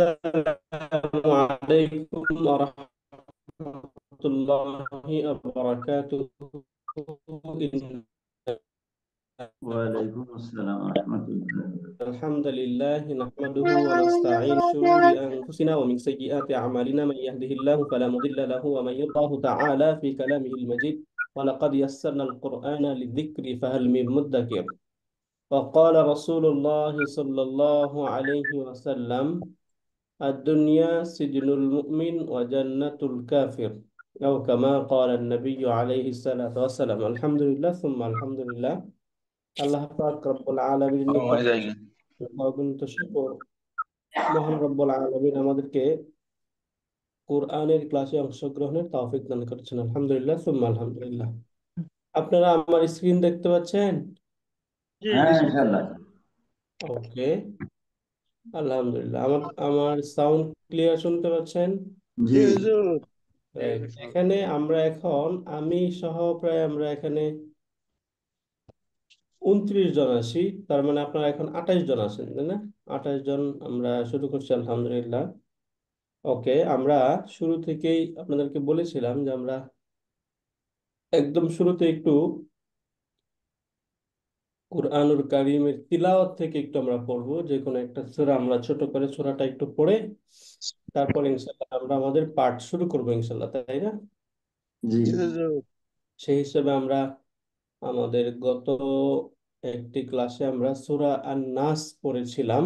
السلام عليكم ورحمة الله وبركاته. إن وعليكم السلام ورحمة الله. الحمد لله نحمده ونستعين شرور أنفسنا ومن سيئات أعمالنا من يهده الله فلا مضل له ومن يضلل الله تعالى في كلامه المجيد ولقد يسرنا القرآن للذكر فهل من مدكر. وقال رسول الله صلى الله عليه وسلم: الدنيا سجن المؤمن وجنة الكافر، أو كما قال النبي عليه الصلاة والسلام. الحمد لله ثم الحمد لله। আল্লাহ পাক রব্বুল আলামিনের নিকট অগণিত শুকর। মহান রব্বুল আলামিন আমাদেরকে কোরআনের ক্লাসে অংশগ্রহণের তৌফিক দান করেছেন। আলহামদুলিল্লাহ সুম্মা আলহামদুলিল্লাহ। আপনারা আমার স্ক্রিন দেখতে পাচ্ছেন? হ্যাঁ, ইনশাআল্লাহ। ওকে, আলহামদুলিল্লাহ। আমার আমার সাউন্ড ক্লিয়ার শুনতে পাচ্ছেন? জি। Right. এখানে আমরা এখন আমি সহ প্রায় আমরা এখানে 29 জন আছি। তার মানে আপনারা এখন 28 জন আছেন, তাই না? 28 জন। আমরা শুরু করছি আলহামদুলিল্লাহ। ওকে, আমরা শুরু থেকেই আপনাদেরকে বলেছিলাম যে আমরা একদম শুরুতে একটু কুরআনুল কারীমের তিলাওয়াত থেকে একটু আমরা পড়বো, যে কোনো একটা সূরা আমরা ছোট করে সূরাটা একটু পড়ে তারপর ইনশাআল্লাহ আমরা আমাদের পাঠ শুরু করবো ইনশাআল্লাহ, তাই না? জি। সেই হিসেবে আমরা আমাদের গত একটি ক্লাসে আমরা সূরা আন-নাস পড়েছিলাম।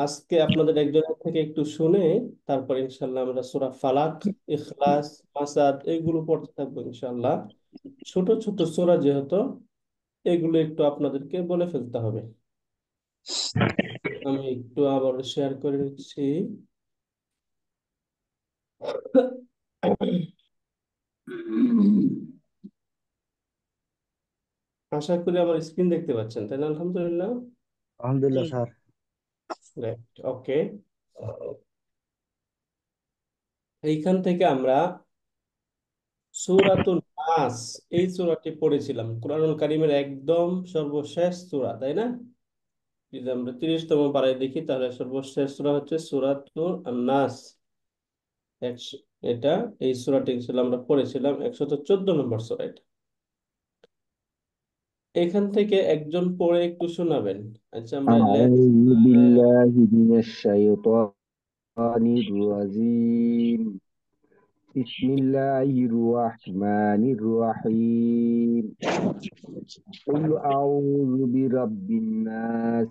আজকে আপনাদের একজনের থেকে একটু শুনে তারপর ইনশাল্লাহ আমরা সূরা ফালাক, ইখলাস, মাসাদ এগুলো পড়তে থাকবো ইনশাল্লাহ। ছোট ছোট সূরা যেহেতু, এগুলো একটু আপনাদেরকে বলে ফেলতে হবে। আমি একটু আবার শেয়ার করে নিচ্ছি। আশা করি আমার স্ক্রিন দেখতে পাচ্ছেন, তাই না? আলহামদুলিল্লাহ। আলহামদুলিল্লাহ স্যার। রাইট, ওকে। এইখান থেকে আমরা সূরাতুন নাস এই সূরাটি পড়েছিলাম, কুরআনুল কারীমের একদম সর্বশেষ সূরা, তাই না? যদি আমরা 30তম পারায় দেখি তাহলে সর্বশেষ সূরা হচ্ছে সূরাতুন নাস। এটা এই সূরাটি ইনশাআল্লাহ আমরা পড়েছিলাম, 114 নম্বর সূরা এটা। এখান থেকে একজন পড়ে একটু শোনাবেন। আচ্ছা, আমরা أعوذ بالله من الشيطان الرجيم. بسم الله الرحمن الرحيم. قل أعوذ برب الناس،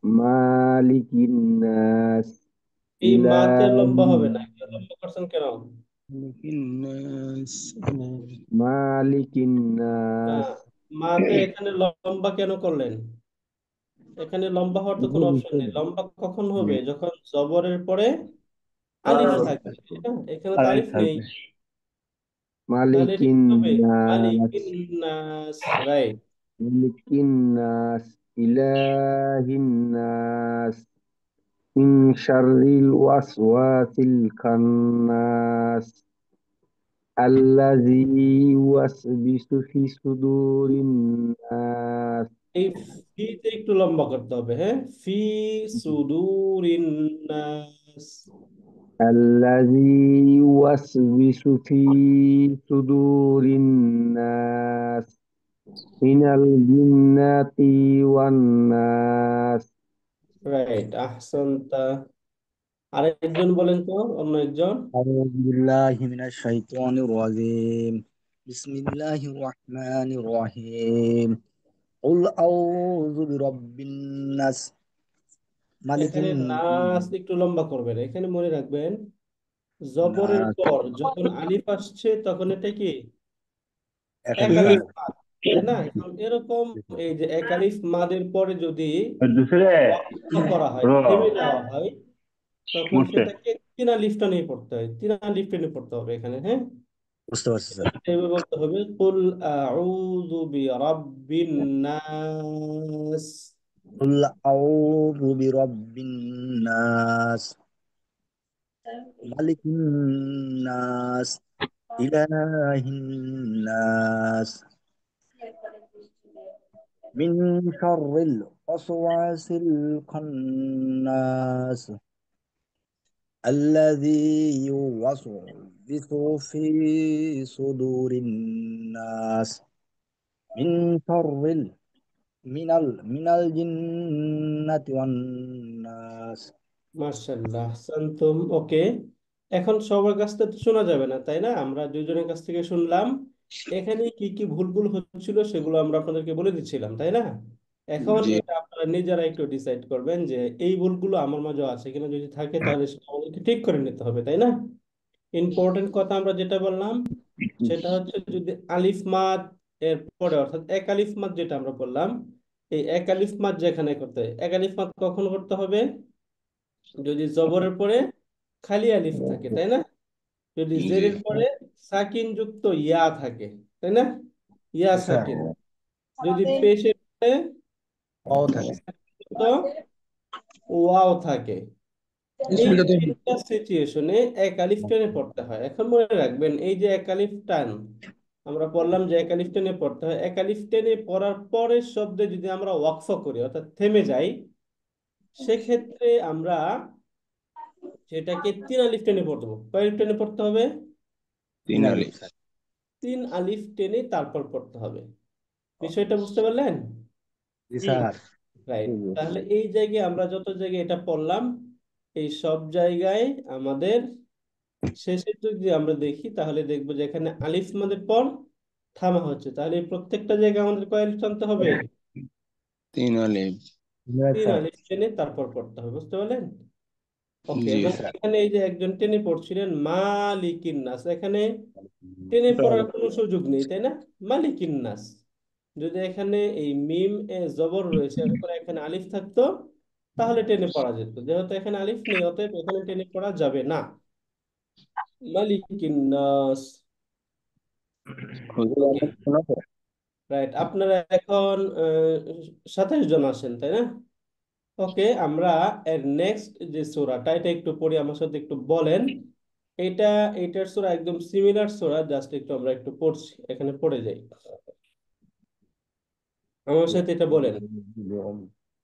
مالك الناس، এই মাতে إله লম্বা হবে না, الناس، কেউ লম্বা করছেন কেন? مالك الناس. আহ, মাতে এখানে লম্বা কেন করলেন? এখানে লম্বা হওয়ার তো কোনো অপশন নেই। লম্বা কখন হবে? যখন জবরের পরে আলিফ থাকবে, তাই না? এখানে তো আলিফ নেই, তাহলে مالك এটা কি হবে? الناس، মালিকিন নাস। রাইট। ملك الناس، إله الناس، من شر الوسواس الخناس، الذي يوسوس في صدور الناس. এই ফিতে একটু লম্বা করতে হবে, হ্যাঁ। ফি সুদুরিন নাস। الذي يوسوس في صدور الناس من الجنة والناس. রাইট, আহসানতা। আরেকজন বলেন তো, অন্য একজন। أعوذ بالله من الشيطان الرجيم. بسم الله الرحمن الرحيم. قل أعوذ برب الناس، ملك এখানে নাস একটু লম্বা করবেন। এখানে মনে রাখবেন, জবরের الناس. পর যখন আলিফ আসছে তখন এটা কি এক এক আলিফ আলিফ বাদ। মাদ, তাই না? এখন এরকম এই যে এক আলিফ মাদের পরে যদি दूसरे ওয়াক্ফ করা হয়, ब्रो থেমে যাওয়া হয়, তখন मुझसे সেটাকে তিন আলিফ টেনে পড়তে হয়। তিন আলিফ টেনে পড়তে হবে এখানে, হ্যাঁ। বুঝতে পারছি স্যার। এভাবে বলতে হবে, কুল আউযু বিরাব্বিন নাস। قل أعوذ برب الناس، ملك الناس، إله الناس، من شر الوسواس الخناس. الذي يوسوس في صدور الناس من شر من الجنة والناس। মাশাআল্লাহ আহসানতুম। ওকে, এখন সবার কাছ থেকে তো শোনা যাবে না, তাই না? আমরা দুইজনের কাছ থেকে শুনলাম। এখানে কি কি ভুল ভুল হচ্ছিল সেগুলো আমরা আপনাদেরকে বলে দিচ্ছিলাম, তাই না? এখন জি এটা আপনারা নিজেরা একটু ডিসাইড করবেন যে এই ভুলগুলো আমার মাঝে আছে কিনা। যদি থাকে তাহলে সেটা আমাদেরকে ঠিক করে নিতে হবে, তাই না? ইম্পর্টেন্ট কথা আমরা যেটা বললাম সেটা হচ্ছে, যদি আলিফ মাদ এর পরে, অর্থাৎ এক আলিফ মাদ যেটা আমরা বললাম, এই এক আলিফ মাদ যেখানে করতে হয়, এক আলিফ মাদ কখন করতে হবে? যদি জবরের পরে খালি আলিফ থাকে, তাই না? যদি জি জেরের পরে সাকিন যুক্ত ইয়া থাকে, তাই না? ইয়া জি স্যার। সাকিন। যদি পেশের পরে পাও থাকে। যুক্ত ওয়াও থাকে, এই তিনটা সিচুয়েশনে এক আলিফ টেনে পড়তে হয়। এখন মনে রাখবেন, এই যে এক আলিফ টান আমরা বললাম যে এক আলিফ টেনে পড়তে হয়, এক আলিফ টেনে পড়ার পরের শব্দে যদি আমরা ওয়াকফ করি, অর্থাৎ থেমে যাই, সেক্ষেত্রে আমরা সেটাকে তিন আলিফ টেনে পড়তে হবে। কয় আলিফ টেনে পড়তে হবে? 3 আলিফ। তিন আলিফ টেনে তারপর পড়তে হবে। বিষয়টা বুঝতে পারলেন? জি স্যার। রাইট। তাহলে এই জায়গায় আমরা যত জায়গায় এটা পড়লাম, এই সব জায়গায় আমাদের শেষের যদি আমরা দেখি তাহলে দেখবো যে এখানে আলিফ মাদের পর থামা হচ্ছে। তাহলে এই প্রত্যেকটা জায়গায় আমাদের কয় আলিফ টানতে হবে? 3 আলিফ। তিন স্যার। আলিফ টেনে তারপর পড়তে হবে। বুঝতে পারলেন? ওকে, জি এবং স্যার। এখানে এই যে একজন টেনে পড়ছিলেন মালিকিন নাস, এখানে টেনে পড়ার কোনো সুযোগ নেই, তাই না? মালিকিন নাস। যদি এখানে এই মিম এ জবর রয়েছে, এরপরে এখানে আলিফ থাকতো, তাহলে টেনে পড়া যেত। যেহেতু এখানে আলিফ নেই, অতএব এখানে টেনে পড়া যাবে না। মালিকিন নাস। হুজুর ওকে, আমার শোনা তো? রাইট। আপনারা এখন 27 জন আছেন, তাই না? ওকে, আমরা এর নেক্সট যে সূরাটা, এটা একটু পড়ি, আমার সাথে একটু বলেন। এটা এটার সূরা একদম সিমিলার সূরা, জাস্ট একটু আমরা একটু পড়ছি, এখানে পড়ে যাই। আমার সাথে এটা বলেন।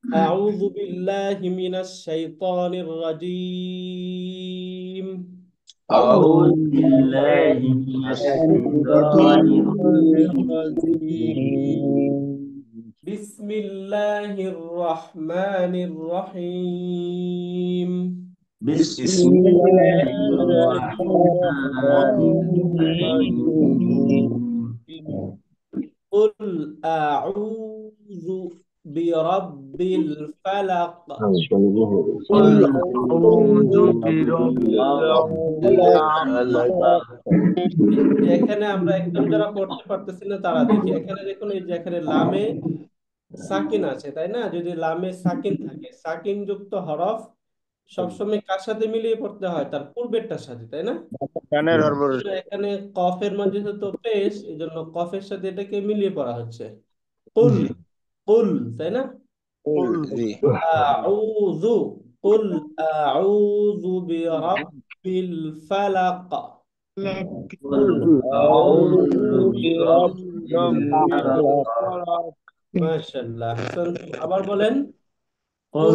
أعوذ بالله من الشيطان الرجيم. أعوذ بالله من الشيطان الرجيم بسم الله الرحمن الرحيم. بسم بسم الله الله الرحمن الرحيم قل أعوذ برب الفلق. قل أعوذ برب الفلق এখানে আমরা একদম যারা পড়তে পারতেছি না তারা দেখি, এখানে দেখুন, এই যে এখানে লামে সাকিন আছে, তাই না? যদি লামে সাকিন থাকে, সাকিন যুক্ত হরফ সবসময় কার সাথে মিলিয়ে পড়তে হয়? তার পূর্বেরটার সাথে, তাই না? কানের হরবর। তো এখানে কফের মাঝে তো পেশ, এই জন্য কফের সাথে এটাকে মিলিয়ে পড়া হচ্ছে। কুল, কুল, তাই না? জি আউযু, কুল আউযু বিরাব্বিল ফালাক। قل أعوذ برب الفلق মাশাআল্লাহ, আবার বলেন। قل কুল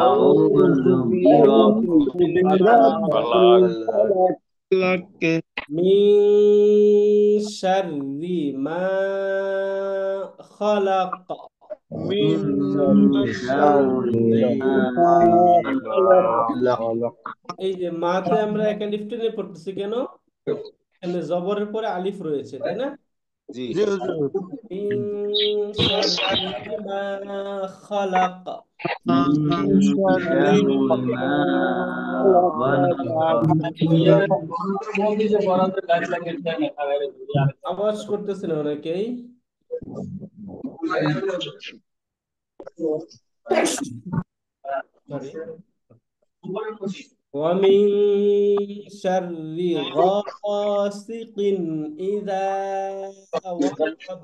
أعوذ আউযু برب الفلق মিন শাররি মা খালাক। من شر ما خلق এই যে মাতে আমরা একা লিফট টেনে পড়তেছি কেন? এখানে জবরের পরে আলিফ রয়েছে, তাই না? জি মিন শাররি মা খালাক। من شر ما خلق আওয়াজ করতেছেন অনেকেই। সরি। ومن شر غاسق إذا وقب.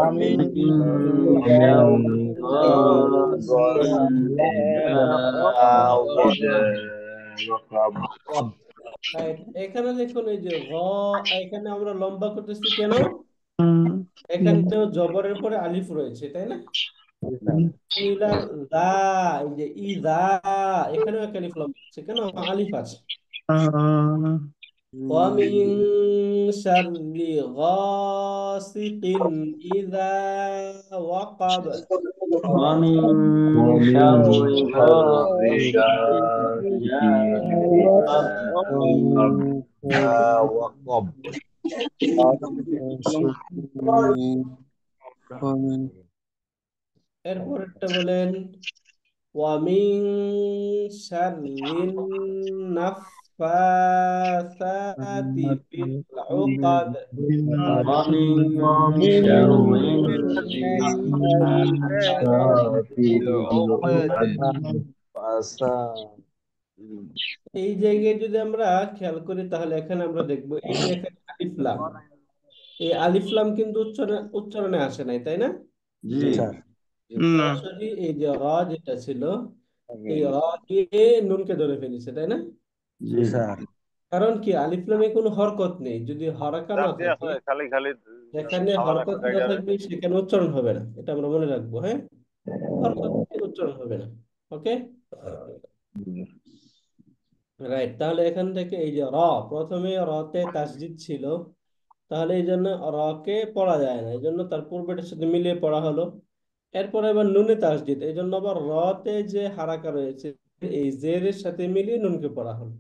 অমিন من شر غاسق إذا وقب Right. এখানে দেখুন, এই যে এখানে আমরা লম্বা করতেছি কেন? এখানেও জবরের পরে আলিফ রয়েছে, তাই না? মিলার দা, এই যে ইদা, এখানেও একটা আলিফ লাম আছে, কেন আলিফ আছে। ওয়ামিন শাররি গাসিকিন ইযা ওয়াকাব। ومن ومن شر شر غاسق إذا وقب এরপরেরটা বলেন, ওয়ামিন শাররিন নাফাসাতি ফিল উকাদ। ومن شر النفاثات في العقد এই জায়গায় যদি আমরা খেয়াল করি তাহলে এখানে আমরা দেখবো এই যে এখানে আলিফ লাম, এই আলিফ লাম কিন্তু উচ্চারণে আসে নাই, তাই না? জি সরাসরি এই যে র যেটা ছিল, এই র দিয়ে নুনকে ধরে ফেলেছে, তাই না? জি কারণ কি আলিফ লামে কোনো হরকত নেই, যদি হরকা না থাকে, যেখানে হরকত না থাকবে সেখানে উচ্চারণ হবে না, এটা আমরা মনে রাখবো। হ্যাঁ, হরকত নেই, উচ্চারণ হবে না। ওকে, রাইট। তাহলে এখান থেকে এই যে র, প্রথমে রতে তাসদিদ ছিল, তাহলে এই জন্য রকে পড়া যায় না, এই জন্য তার পূর্বেটার সাথে মিলিয়ে পড়া হলো। এরপরে আবার নুনে তাসদিদ, এই জন্য আবার রতে যে হারাকা রয়েছে এই জেরের সাথে মিলিয়ে নুনকে পড়া হলো।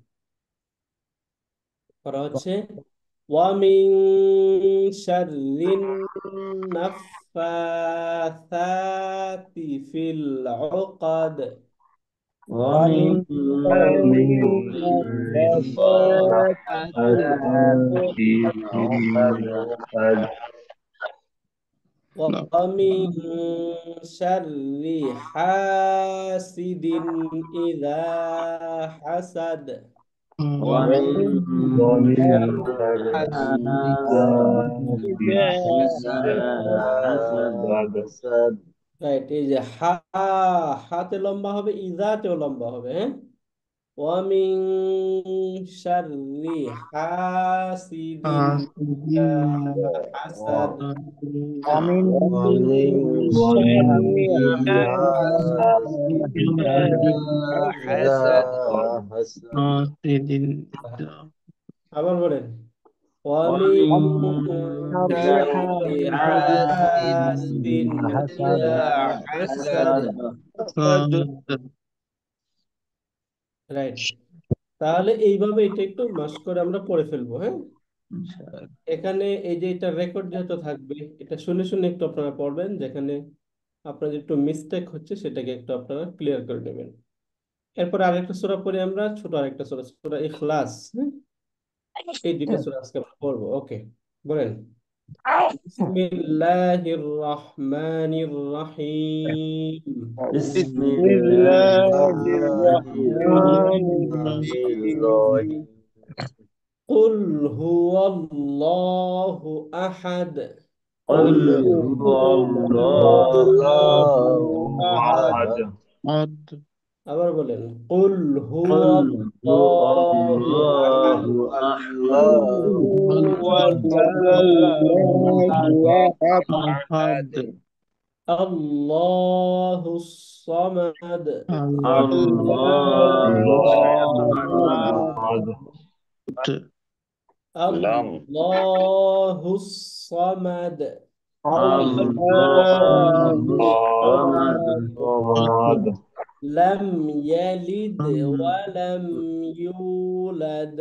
পড়া হচ্ছে ওয়ামিন শাররিন নাফাসাতি ফিল উকাদ। ومن شر النفاثات في العقد ومن شر حاسد إذا حسد. ومن ومن شر حاسد إذا حسد রাইট, এই যে হাতে লম্বা হবে, ইজাতেও লম্বা হবে। হ্যাঁ, ওয়ামিন শাররি হাসিদিন ইযা হাসাদ। ومن ومن আবার বলেন, ওয়ামিন শাররি হাসিদিন ইযা হাসাদ। রাইট, তাহলে এইভাবে এটা একটু মাস্ক করে আমরা পড়ে ফেলবো। হ্যাঁ, এখানে এই যে এটা রেকর্ড যেহেতু থাকবে, এটা শুনে শুনে একটু আপনারা পড়বেন, যেখানে আপনাদের একটু মিস্টেক হচ্ছে সেটাকে একটু আপনারা ক্লিয়ার করে নেবেন। এরপরে আরেকটা সূরা পড়ি আমরা, ছোট আরেকটা সূরা, সূরা ইখলাস। হ্যাঁ, এই দুইটা সূরা আজকে আমরা পড়বো। ওকে, বলেন, বিসমিল্লাহির রহমানির রহিম। بسم الله الله الرحمن الرحيم قل هو الله أحد. قل هو الله أحد আবার বলেন, قل هو قل هو الله أحد. الله أحد الله الصمد. الله الصمد. لم يلد ولم يولد.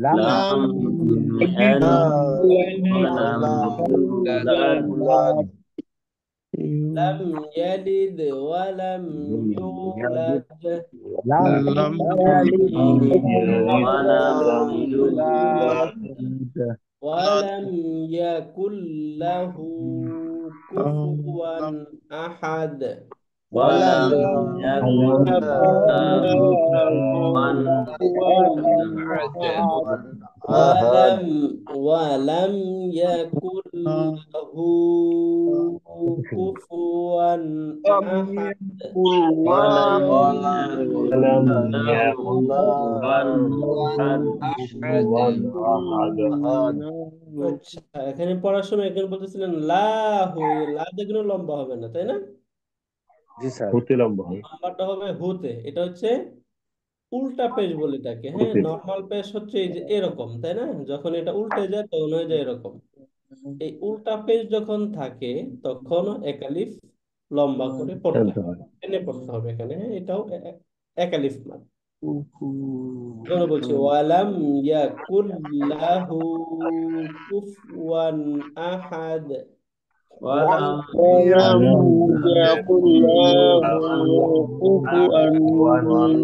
لم يلد ولم يولد لم يلد ولم يولد. ولم يولد ولم يكن له كفوا أحد. ولم يكن له كفوا أحد ولم يكن له كفوا أحد. আচ্ছা, এখানে পড়ার সময় একজন বলতেছিলেন লা, হই লা দেখুন লম্বা হবে না, তাই না? জি স্যার। হতে লম্বা হয়। নাম্বারটা হবে হুতে। এটা হচ্ছে উল্টা পেশ বলে এটাকে। হ্যাঁ, হতে। নর্মাল পেশ হচ্ছে এই যে এরকম, তাই না? যখন এটা উল্টে যায় তখন হয়ে যায় এরকম। এই উল্টা পেশ যখন থাকে তখন একালিফ লম্বা করে পড়তে টানতে হবে, হয়। টেনে পড়তে হবে এখানে। হ্যাঁ, এটাও একালিফ মাদ। এখানে বলছি ওয়ালাম ইয়াকুল লাহু কুফুয়ান আহাদ। ولم ولم يكن يكن له كفوا أحد।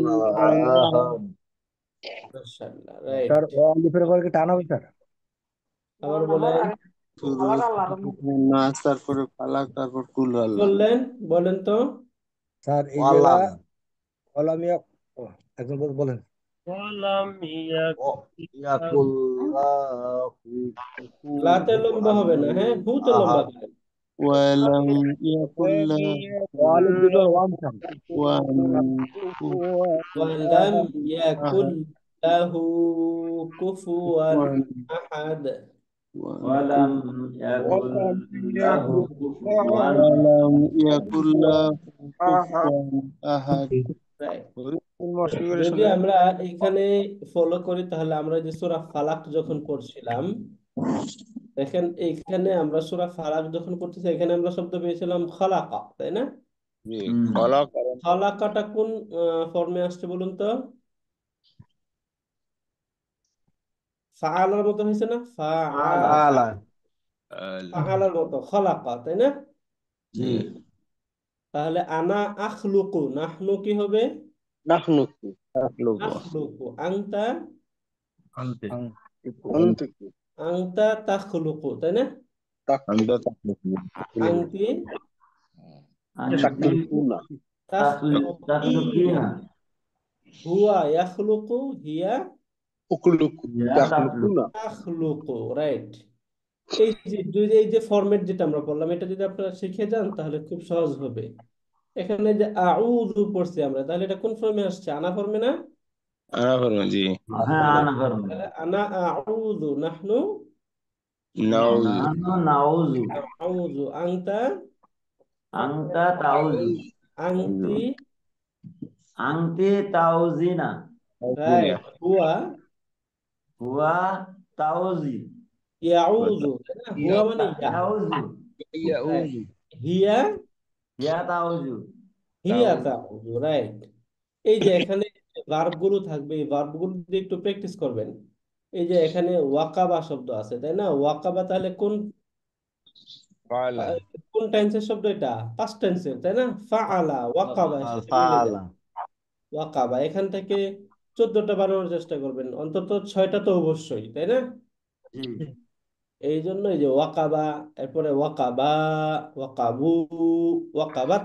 মাশাআল্লাহ, স্যার রাইট। ও আলিফের পর কি টান হবে স্যার? আবার বলেন। শুরু নাস, তারপরে ফালাক, তারপর কুল আল্লাহ। বললেন, বলেন তো। স্যার এই জায়গা ولم অলামিয়া, ও, একজন বলেন। ولم يكن له লাতে লম্বা كفوا হবে না, হ্যাঁ, হুতে লম্বা أحد করেন। ওয়ালাম ইয়াকুল্লাহ ও আলিফের পর ওয়ান স্যার। কুফুয়ান ওয়ালাম ইয়াকুল লাহু কুফুয়ান আহাদ। আহাদ। ولم يكن له كفوا ওয়ালাম ইয়াকুল্লাহ কুফুয়ান আহাদ। রাইট। মস্ত করে যদি শোনেন। আমরা এখানে ফলো করি তাহলে আমরা যে সূরা ফালাক যখন পড়ছিলাম, দেখেন এইখানে আমরা সূরা ফালাক যখন পড়তেছি এখানে আমরা শব্দ পেয়েছিলাম খালাকা, তাই না? জি, ফালাক খালাকাটা কোন ফর্মে আসছে বলুন তো? ফাআলার মতো হয়েছে না? على আলা। ফাআলার মতো খালাকা, তাই না? جي তাহলে আনা আখলুকু, নাহনু কি হবে? নাহনুকু তাকলুকু নাখলুকু। আনতা, أنت আনতুকু আনতা তাখলুকু, তাই না? আনতা তাকলুকু আনতি أنت তাকলুকুনা তাখলুকিনা। تخلقين হুয়া ইয়াখলুকু, হিয়া উকলুকু يا تخلق তাকলুকুনা। তাখলুকু, রাইট। এই যে ফরম্যাট যেটা আমরা বললাম, এটা যদি আপনারা শিখে যান তাহলে খুব সহজ হবে। এখানে যে আউযু পড়ছি আমরা, তাহলে এটা কোন ফর্মে আসছে? আনা ফর্মে না? আনা ফরমান জি। ها أنا فرمي তাহলে আনা আউযু, নাহনু নাউজ نحن نعوذ আউযু, আনতা أنت تعوذ আনতি, أنت تعوذين তাকলুকুনা রাইট। হুয়া هو تعوذي ইয়াউযু, তাই না? হুয়া মানে ইয়া। يعوذ Right. ইয়াউযু হিয়া يا تعوذ হিয়া তাউযু তাউযু, রাইট। এই যে এখানে ভার্ব গুলো থাকবে, এই ভার্ব গুলো দিয়ে একটু প্র্যাকটিস করবেন। এই যে এখানে ওয়াকাবা শব্দ আছে, তাই না? ওয়াকাবা তাহলে কোন ফালা কোন টেন্সের শব্দ এটা? পাস্ট টেন্সের, তাই না? ফাআলা ওয়াকাবা, এর সাথে মিলে যায় ফালা। ওয়াকাবা। এখান থেকে 14টা বানানোর চেষ্টা করবেন, অন্তত 6টা তো অবশ্যই, তাই না? جي এই জন্য এই যে ওয়াকাবা, এরপরে ওয়াকাবা, ওয়াকাবু, ওয়াকাবাত,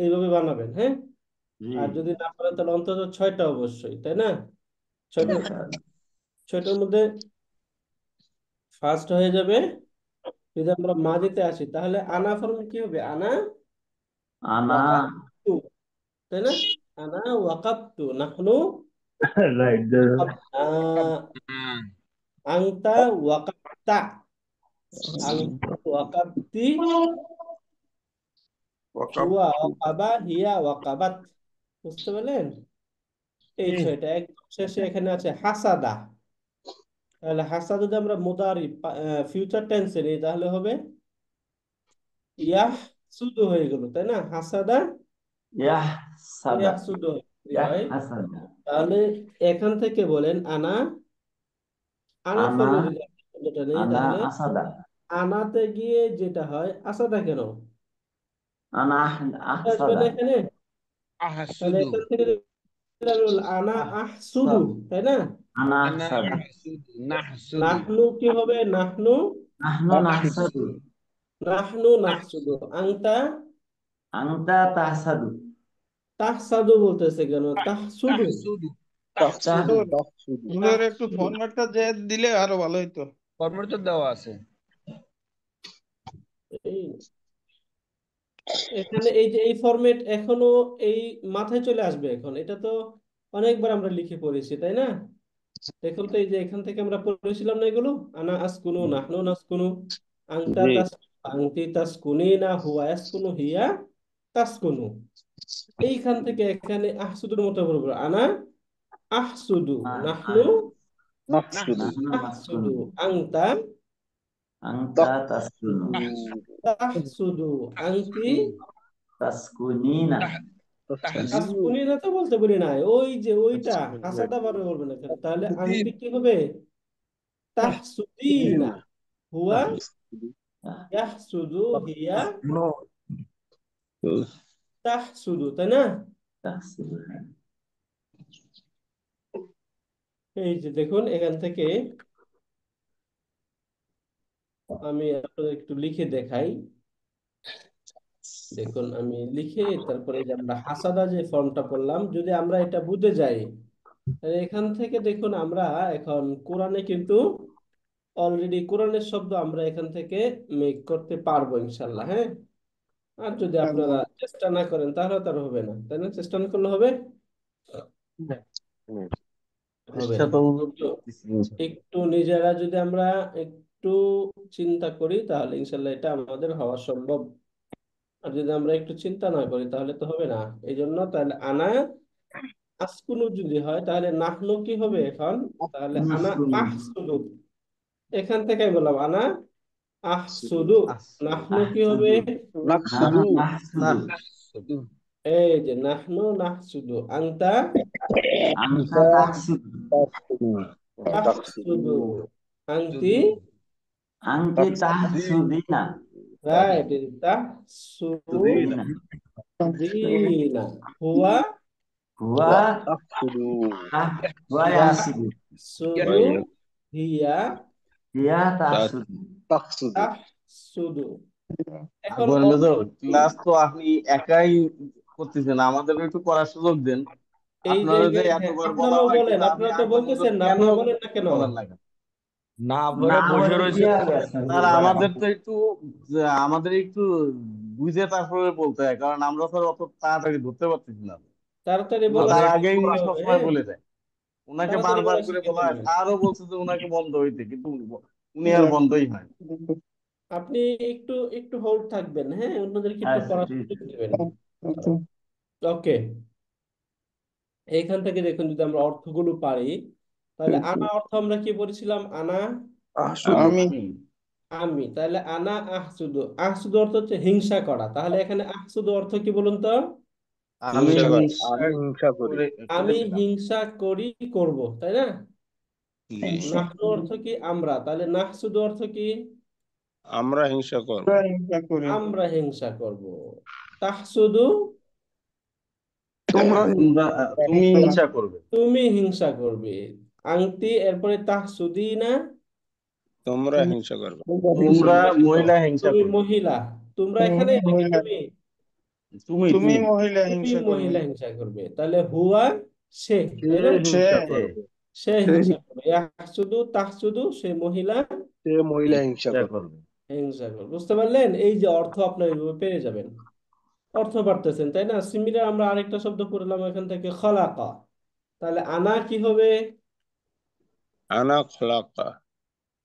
এইভাবে বানাবেন। হ্যাঁ, جي আর যদি না পারেন তাহলে অন্তত 6টা অবশ্যই, তাই না? إن ছয়টার شاء الله ছয়টার মধ্যে ফার্স্ট হয়ে যাবে। যদি আমরা মাদিতে আসি তাহলে আনা ফর্মে কি হবে? আনা أنا ওয়াকাবতু, তাই না? আনা ওয়াকাবতু, নাহনু রাইট। ওয়াকাবনা, আনতা ওয়াকাবতা, আনতি ওয়াকাবতি, হুয়া ওয়াকাবা, হিয়া ওয়াকাবাত। বুঝতে পারলেন? এই ছয়টা। একদম শেষে এখানে আছে হাসাদা। তাহলে হাসাদা যদি আমরা মুদারি ফিউচার টেন্সে নিই তাহলে হবে ইয়াহ সুদু হয়ে গেল, তাই না? হাসাদা يحسد ইয়াহ সুদু হয়। يحسد তাহলে এখান থেকে বলেন আনা, আনা أنا ফর্মে যদি আমরা শব্দটা নেই أنا তাহলে أسد আনাতে গিয়ে যেটা হয় আসাদা কেন أنا আসবে أحسد না এখানে? তাহলে আহসুদু এখান থেকে যদি আমি বলি আনা আহসুদু, তাই না? أنا আনা أحسد আহসুদু নাহসুদু নাহনু কি হবে? নাহনু, نحن نحسد নাহনু নাহসুদু। আংতা أنت تحسد তাহসাদু বলতেছে কেন? তাহসুদু, তাহসুদু تحسد তাহসুদু তাহসুদু আমাদের একটু ফরম্যাটটা যে দিলে আরো ভালো হতো। ফরম্যাট তো দেওয়া আছে। এই এখানে এই যে এই ফরম্যাট এখনো এই মাথায় চলে আসবে। এখন এটা তো অনেকবার আমরা লিখে পড়েছি, তাই না? দেখুন তো, এই যে এখান থেকে আমরা পড়েছিলাম না এগুলো? আনা আসকুনু, নাহনু নাসকুনু, আংতা জি তাস, আংতি তাসকুনিনা, হুয়া ইয়াসকুনু, হিয়া তাসকুনু। এইখান থেকে এখানে আহসুদুর মতো বলবো, আনা আহসুদু, নাহনু নাকসুদু আহসুদু, আংতা আংতা তাসকুনু তাহসুদু, আংতি তাসকুনিনা তাসকুনিনা তো বলতে বলি নাই, ওই যে ওইটা হাসাটা বারবার বলবে না কেন? তাহলে আংটি কি হবে? তাহসুদিনা, হুয়া ইয়াহসুদু, হিয়া নো তাহসুদু, তাই না? তাহসুদু। এই যে দেখুন এখান থেকে আমি আপনাদের একটু লিখে দেখাই। দেখুন আমি লিখে তারপরে যে আমরা হাসাদা যে ফর্মটা পড়লাম, যদি আমরা এটা বুঝে যাই, তাহলে এখান থেকে দেখুন আমরা এখন কোরআনে কিন্তু অলরেডি কোরআনের শব্দ আমরা এখান থেকে মেক করতে পারবো ইনশাল্লাহ, হ্যাঁ। আর যদি আপনারা চেষ্টা না করেন তাহলে তার হবে না, তাই না? চেষ্টা না করলে হবে হবে চেষ্টা না। তো একটু করতেছি ইনশাআল্লাহ। একটু নিজেরা যদি আমরা একটু চিন্তা করি তাহলে ইনশাল্লাহ এটা আমাদের হওয়া সম্ভব। আর যদি আমরা একটু চিন্তা না করি তাহলে তো হবে না। এই জন্য তাহলে আনা আসকুনু যদি হয় তাহলে নাহনু কি হবে এখন? তাহলে আনা নাসকুনু আহসুদু, এখান থেকে আমি বললাম আনা আহসুদু, নাহনু কি হবে? নাহনু নাকসুদু নাহসুদু এই যে নাহনু নাহসুদু, আংতা আংতা তাহসুদু তাহসুদু, আংতি আংতি তাহসুদিনা রাইট, তাহসুদিনা, দিনা হুয়া হুয়া নাকসুদু হুয়া ইয়াহসুদু সুদু, হিয়া হিয়া তাহসুদু তাকসুদু। তাহসুদু। এখন আকবর মেজর, অর্থ কি? ক্লাস তো আপনি একাই করতেছেন, আমাদের একটু করার সুযোগ দেন। এই আপনারা যে জায়গায় হ্যাঁ, এতবার বলা আপনারাও হয় বলেন, কিন্তু আপনি আপনারা তো আকবর মেজর বলতেছেন না, কেন আপনারা বলেন না কেন? বলেন না কেন? না না বলে বসে বলে রয়েছে। দিয়া গেছে তারা আমাদের একটু বুঝে তারপরে বলতে হয়, কারণ আমরা তো অত তাড়াতাড়ি ধরতে পারতেছি না। তাড়াতাড়ি আমরা বলা তার নেট আগেই উনি শিখতে হবে, সবসময় হ্যাঁ, বলে দেয়। উনাকে তাড়াতাড়ি বারবার বলা করে শিখে বলা হয়, ফেলবেন। আরো বলছে যে উনাকে বন্ধ হইতে, কিন্তু উনি আর বন্ধই হয় না। আপনি একটু একটু হোল্ড থাকবেন, হ্যাঁ, অন্যদেরকে একটু আচ্ছা পড়ার ঠিক সুযোগ দেবেন। ওকে, এইখান থেকে দেখুন যদি আমরা অর্থগুলো পারি তাহলে আনা অর্থ আমরা কি পড়েছিলাম? আনা আমি আমি, তাহলে আনা আহসুদু, আহসুদু অর্থ হচ্ছে হিংসা করা। তাহলে এখানে আহসুদু অর্থ কি বলুন তো? আমি হিংসা করি। হিংসা আমি হিংসা করি। আমি করেছিলাম। হিংসা করি, করব, তাই না? জি। নাহনু অর্থ কি? আমরা। তাহলে নাহসুদু অর্থ কি? আমরা হিংসা করব। হিংসা করি। আমরা হিংসা করব। তাহসুদু, তোমরা তুমি হিংসা করবে। তুমি হিংসা করবে। আংতি, এরপরে তাহসুদিনা, তোমরা হিংসা করবে। তোমরা তুমি মহিলা হিংসা তুমি করবে। মহিলা, তোমরা এখানে নাকি মহিলা তুমি? তুমি তুমি তুমি মহিলা তুমি হিংসা করবে। মহিলা হিংসা করবে। তাহলে হুয়া সে, সে তাই না? সে হিংসা সে করবে। সে হিংসা করবে। ইয়াহসুদু তাহসুদু, সে মহিলা সে মহিলা হিংসা হিংসা করবে। করবে। হিংসা করবে। বুঝতে পারলেন? এই যে অর্থ আপনার এইভাবে পেয়ে যাবেন, অর্থ পারতেছেন, তাই না? সিমিলার আমরা আরেকটা শব্দ পড়লাম এখান থেকে, খলাকা। তাহলে আনা কি হবে? আনা খলাকা।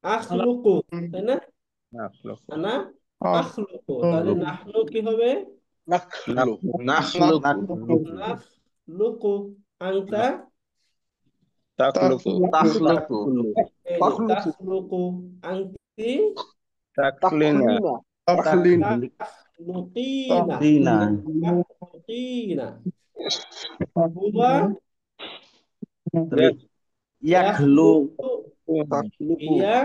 আখলুকু, তাই না? নাখলুকু। আনা আখলুকু। তাহলে নাহনু কি হবে? নাখলুকু নাখলুকু। আংতা তাখলুকু। তাখলুকু এই যে তাখলুকু, আংতি তাকলিনা। তাখলুকিনা, দিনা তাখলুকিনা। হুয়া ইয়াখলু ইয়াখলুকু, ইয়া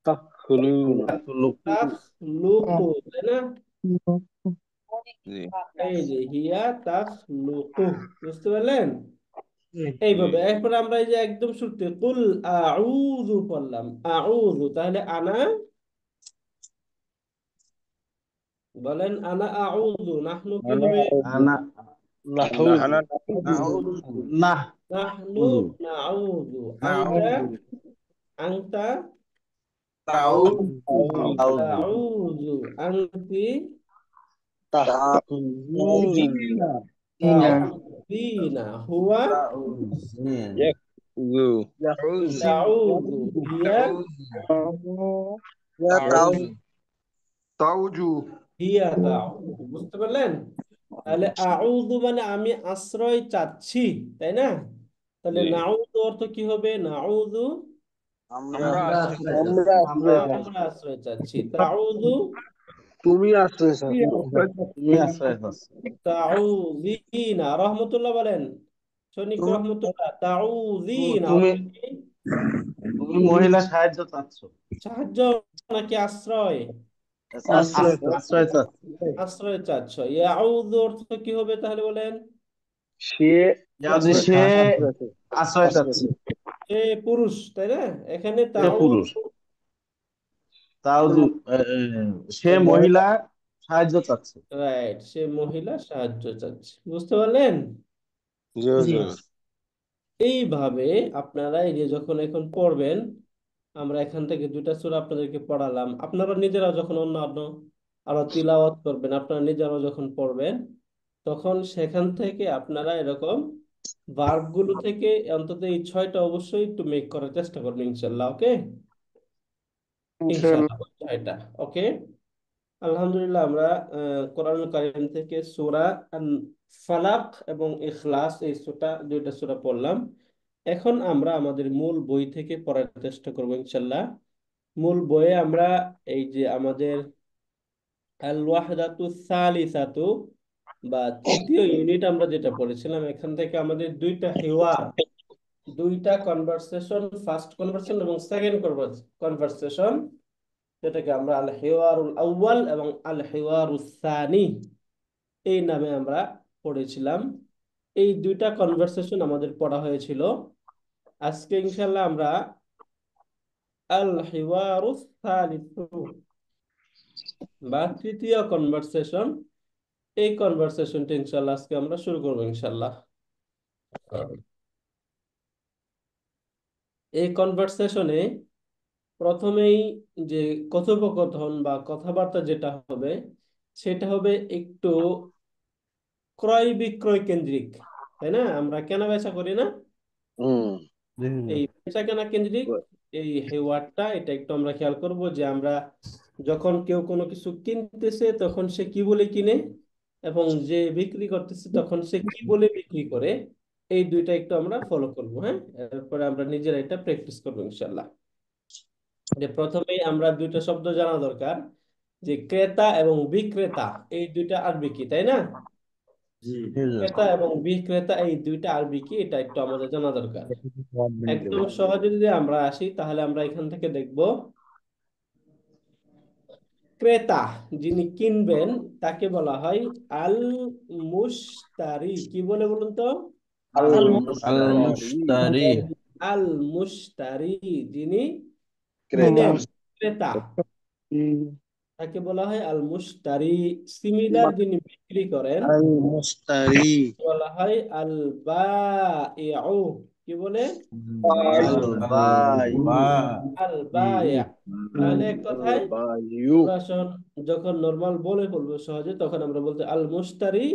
তাখলুকু তাখলুকু, তাই না? জি। এই যে হিয়া তাখলুকু। বুঝতে পারলেন? এইভাবে এরপরে আমরা এই যে একদম শুরুতে কুল আউযু পড়লাম, আউযু। তাহলে আনা, বলেন আনা আউযু, নাহনু কি হবে? আনা আনা নাহ নাহনু নাউযু, আংতা আংতা তাউযু, আংতি তাউযিনা, হুয়া ইয়াকযু। তাউযু, হিয়া তাউযু তাউজু হিয়া তাউযু, বুঝতে পারলেন? তাহলে আউযু মানে আমি আশ্রয় চাচ্ছি, তাই না? তাহলে জি নাউযু অর্থ কি হবে? নাউযু আমরা আমরা আশ্রয় আশ্রয় চাচ্ছি। আমরা আশ্রয় চাচ্ছি। আমরা আশ্রয় চাচ্ছি। তাউযু তুমি আশ্রয় চাচ্ছি। তুমি আশ্রয় চাচ্ছ। তাউযিনা, রহমতুল্লাহ বলেন, সৈনিক তুমি রহমতুল্লাহ, তাউযিনা তুমি অর্থ কি? তুমি মহিলা সাহায্য চাচ্ছ। সাহায্য নাকি আশ্রয়? আশ্রয় চাচ্ছি। আশ্রয় চাচ্ছ। আশ্রয় চাচ্ছ। ইয়াউযু অর্থ কি হবে তাহলে বলেন? সে যাতে আশ্রয় সে আশ্রয় চাচ্ছি। আশ্রয় আশ্রয় চাচ্ছে। সে পুরুষ, তাই না? এখানে সে পুরুষ। তাউযু তাও সে চাচ্ছি। মহিলা সাহায্য চাচ্ছে। রাইট, সে মহিলা সাহায্য চাচ্ছে, বুঝতে পারলেন? জি হুজুর। এইভাবে আপনারা এই যে যখন এখন পড়বেন, আমরা এখান থেকে দুইটা সূরা আপনাদেরকে পড়ালাম, আপনারা নিজেরা যখন অন্যান্য আরো তিলাওয়াত করবেন, আপনারা নিজেরাও যখন পড়বেন, তখন সেখান থেকে আপনারা এরকম ভার্ব গুলো থেকে অন্তত এই 6টা অবশ্যই একটু মেক করার চেষ্টা করবেন, ইনশাল্লাহ। ওকে, ইনশাআল্লাহ। ইনশাল্লাহ 6টা। ওকে, আলহামদুলিল্লাহ, আমরা কোরআন কারীম থেকে সূরা আন ফালাক এবং ইখলাস, এই দুইটা সূরা পড়লাম। এখন আমরা আমাদের মূল বই থেকে পড়ার চেষ্টা করবো, ইনশাল্লাহ। মূল বইয়ে আমরা এই যে আমাদের আল ওয়াহদাতু সালিসাতু বা তৃতীয় ইউনিট আমরা যেটা পড়েছিলাম, এখান থেকে আমাদের দুইটা কনভারসেশন, ফার্স্ট কনভারসেশন এবং সেকেন্ড কনভারসেশন, যেটাকে আমরা আল হিওয়ারুল আউয়াল এবং আল হিওয়ারুস সানি এই নামে আমরা পড়েছিলাম। এই দুইটা কনভারসেশন আমাদের পড়া হয়েছিল। আজকে ইনশাল্লাহ আমরা আল হিওয়ারুস সালিসু বা তৃতীয় কনভারসেশন, এই কনভারসেশনটা ইনশাল্লাহ আজকে আমরা শুরু করবো, ইনশাল্লাহ। এই কনভারসেশনে প্রথমেই যে কথোপকথন বা কথাবার্তা যেটা হবে, সেটা হবে একটু ক্রয় বিক্রয় কেন্দ্রিক, তাই না? আমরা কেনা বেচা করি না, হুম। এই বেচা কেনা কেন্দ্রিক এই হেওয়ার্ডটা, এটা একটু আমরা খেয়াল করব যে আমরা যখন কেউ কোনো কিছু কিনতেছে তখন সে কি বলে কিনে, এবং যে বিক্রি করতেছে তখন সে কি বলে বিক্রি করে। এই দুইটা একটু আমরা ফলো করব, হ্যাঁ? এরপরে আমরা নিজেরা এটা প্র্যাকটিস করবো, ইনশাল্লাহ। যে প্রথমেই আমরা দুইটা শব্দ জানা দরকার, যে ক্রেতা এবং বিক্রেতা, এই দুইটা আরবি কি, তাই না? জি ক্রেতা এবং বিক্রেতা এই দুইটা আরবি কি, এটা একটু আমাদের জানা দরকার। একদম সহজে যদি আমরা আসি, তাহলে আমরা এখান থেকে দেখব ক্রেতা, যিনি কিনবেন, তাকে বলা হয় আল মুশতারি। কি বলে বলুন তো? আল আল মুশতারি। মুশতারি। আল মুশতারি, যিনি ক্রেতা। কিনেন, ক্রেতা, তাকে বলা হয় আল মুশতারি। সিমিলার, যিনি বিক্রি করেন, আল মুস্তারি। বলা হয় আল বাঈউ। কি বলে? আল বাই। আল বায়া। তাহলে এক কথায় বায়ু। আমরা যখন নরমাল বলে বলবো সহজে, তখন আমরা বলতে আল মুশতারি,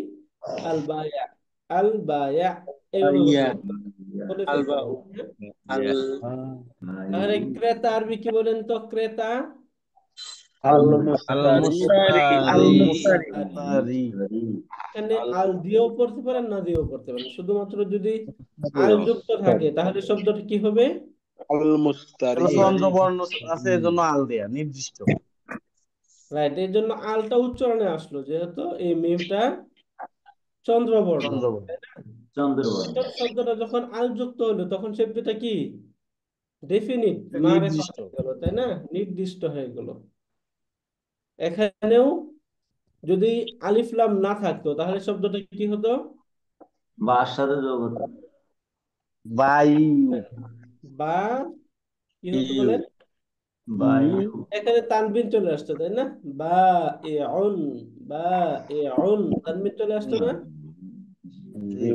আল বায়া, আল বায়া, এইভাবে ইয়া বলে আল ফেলতে বা পারবো, হ্যাঁ? আল তাহলে ক্রেতা আরবি কি বলেন তো? ক্রেতা আল আল মুশতারি। আল মুশতারি। মুশতারি। এখানে আল দিয়েও পড়তে পারেন, না দিয়েও পড়তে পারেন, শুধুমাত্র যদি আল যুক্ত থাকে তাহলে শব্দটা কি হবে? আল মুশতারি। চন্দ্রবর্ণ আছে, এজন্য আল দেয়া নির্দিষ্ট। রাইট, এর জন্য আলটা উচ্চারণে আসলো, যেহেতু এই মিমটা চন্দ্রবর্ণ, চন্দ্রবর্ণ তাই না? চন্দ্রবর্ণ। এখন শব্দটা যখন আল যুক্ত হলো, তখন শব্দটা কি? ডেফিনিট, মারেফা নির্দিষ্ট। হয়ে গেল, তাই না? নির্দিষ্ট হয়ে গেল। এখানেও যদি আলিফ লাম না থাকতো, তাহলে শব্দটা কি হতো? বার সাথে যোগ হতো। বায়ু। বা কি হতো বলেন? বায়ু। এখানে তানবিন চলে আসতো, তাই না? বা এ অন, বা এ অন, তানবিন চলে আসতো না? জি।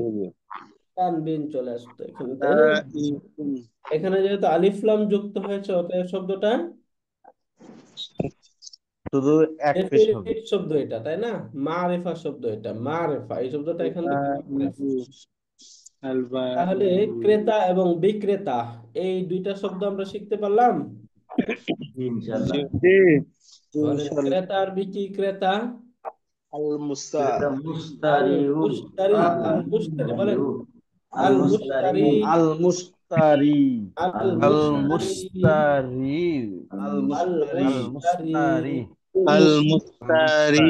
তানবিন চলে আসতো এখানে, তাই না? এখানে যেহেতু আলিফ লাম যুক্ত হয়েছে, অতএব শব্দটা শুধু এক পেশ হবে। ডেফিনিট শব্দ এটা, তাই না? মারেফা শব্দ এটা, মারেফা, এই শব্দটা এখান থেকে মারেফা। আল বা তাহলে ক্রেতা এবং বিক্রেতা, এই দুইটা শব্দ আমরা শিখতে পারলাম। জি ইনশাআল্লাহ। জি বলেন ইনশাআল্লাহ। ক্রেতা আরবি কি ক্রেতা? আল মুস্তা এটা আল মুস্তারিউ। মুশতারি, আল মুশতারি বলেন, আল আল মুস্তারি। মুশতারি, আল মুস্তারি আল আল আল মুশতারি, মুস্তারি আল আল আল মুস্তারি। মুশতারি, আল আল মুস্তারি মুস্তারি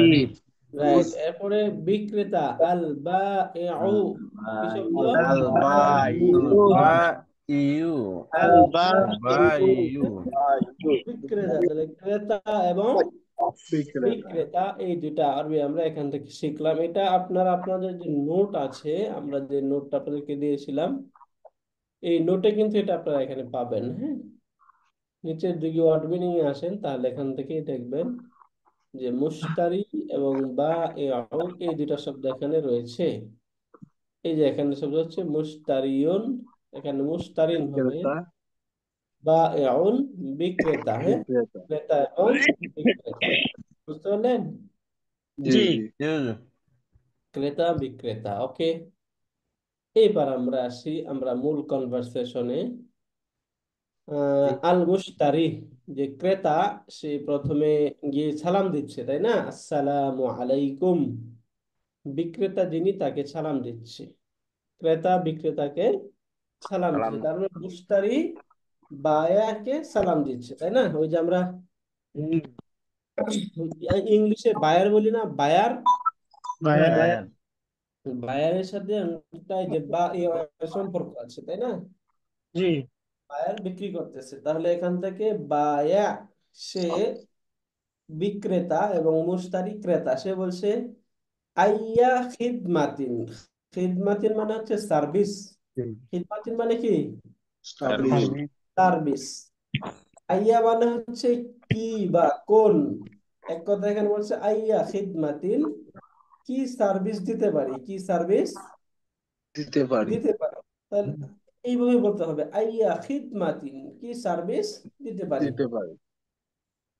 রাইট। এরপরে বিক্রেতা আল বাঈউ, কি শব্দ? আল বাই আল বাইউ আল আল বা আল বাঈউ, বাইউ বিক্রেতা। তাহলে ক্রেতা এবং বিক্রেতা। বিক্রেতা এই দুটা আরবি আমরা এখান থেকে শিখলাম। এটা আপনারা আপনাদের যে নোট আছে, আমরা যে নোটটা আপনাদেরকে দিয়েছিলাম, এই নোটে কিন্তু এটা আপনারা এখানে পাবেন। হ্যাঁ, নিচের দিকে ওয়ার্ড মিনিং এ আসেন, তাহলে এখান থেকেই দেখবেন যে মুশতারি এবং বা এই দুটা শব্দ এখানে রয়েছে। এই যে এখানে শব্দ হচ্ছে মুশতারিয়ুন, এখানে মুশতারিন হবে, বিক্রেতা বা বিক্রেতা। হ্যাঁ, বিক্রেতা। ক্রেতা এবং বিক্রেতা, বুঝতে পারলেন? জি জি জি। জি ক্রেতা বিক্রেতা, ওকে। এইবার আমরা আসি আমরা মূল কনভারসেশনে। আল মুশতারি, যে ক্রেতা, সে প্রথমে গিয়ে সালাম দিচ্ছে, তাই না? আসসালামু আলাইকুম। বিক্রেতা যিনি, তাকে সালাম দিচ্ছে। ক্রেতা বিক্রেতাকে সালাম সালাম। দিচ্ছে, তার মানে মুশতারি বায়াকে সালাম দিচ্ছে, তাই না? ওই যে আমরা ইংলিশে বায়ার বলি না, বায়ার। বায়ার বায়ার বায়ারের সাথে তাই যে বা সম্পর্ক আছে, তাই না? জি বায়ার বিক্রি করতেছে, তাহলে এখান থেকে বায়া, সে বিক্রেতা, এবং মুশতারি ক্রেতা। সে বলছে আইয়া খিদমাতিন। খিদমাতিন মানে হচ্ছে সার্ভিস। খিদমাতিন মানে কি? সার্ভিস। সার্ভিস। আইয়া মানে হচ্ছে কি বা কোন। এক কথা এখানে বলছে আইয়া খিদমাতিন, কি সার্ভিস দিতে পারি, কি সার্ভিস দিতে পারি। দিতে পারি। তাহলে এইভাবে বলতে হবে, আইয়া খিদমাতিন, কি সার্ভিস দিতে পারি। দিতে পারি।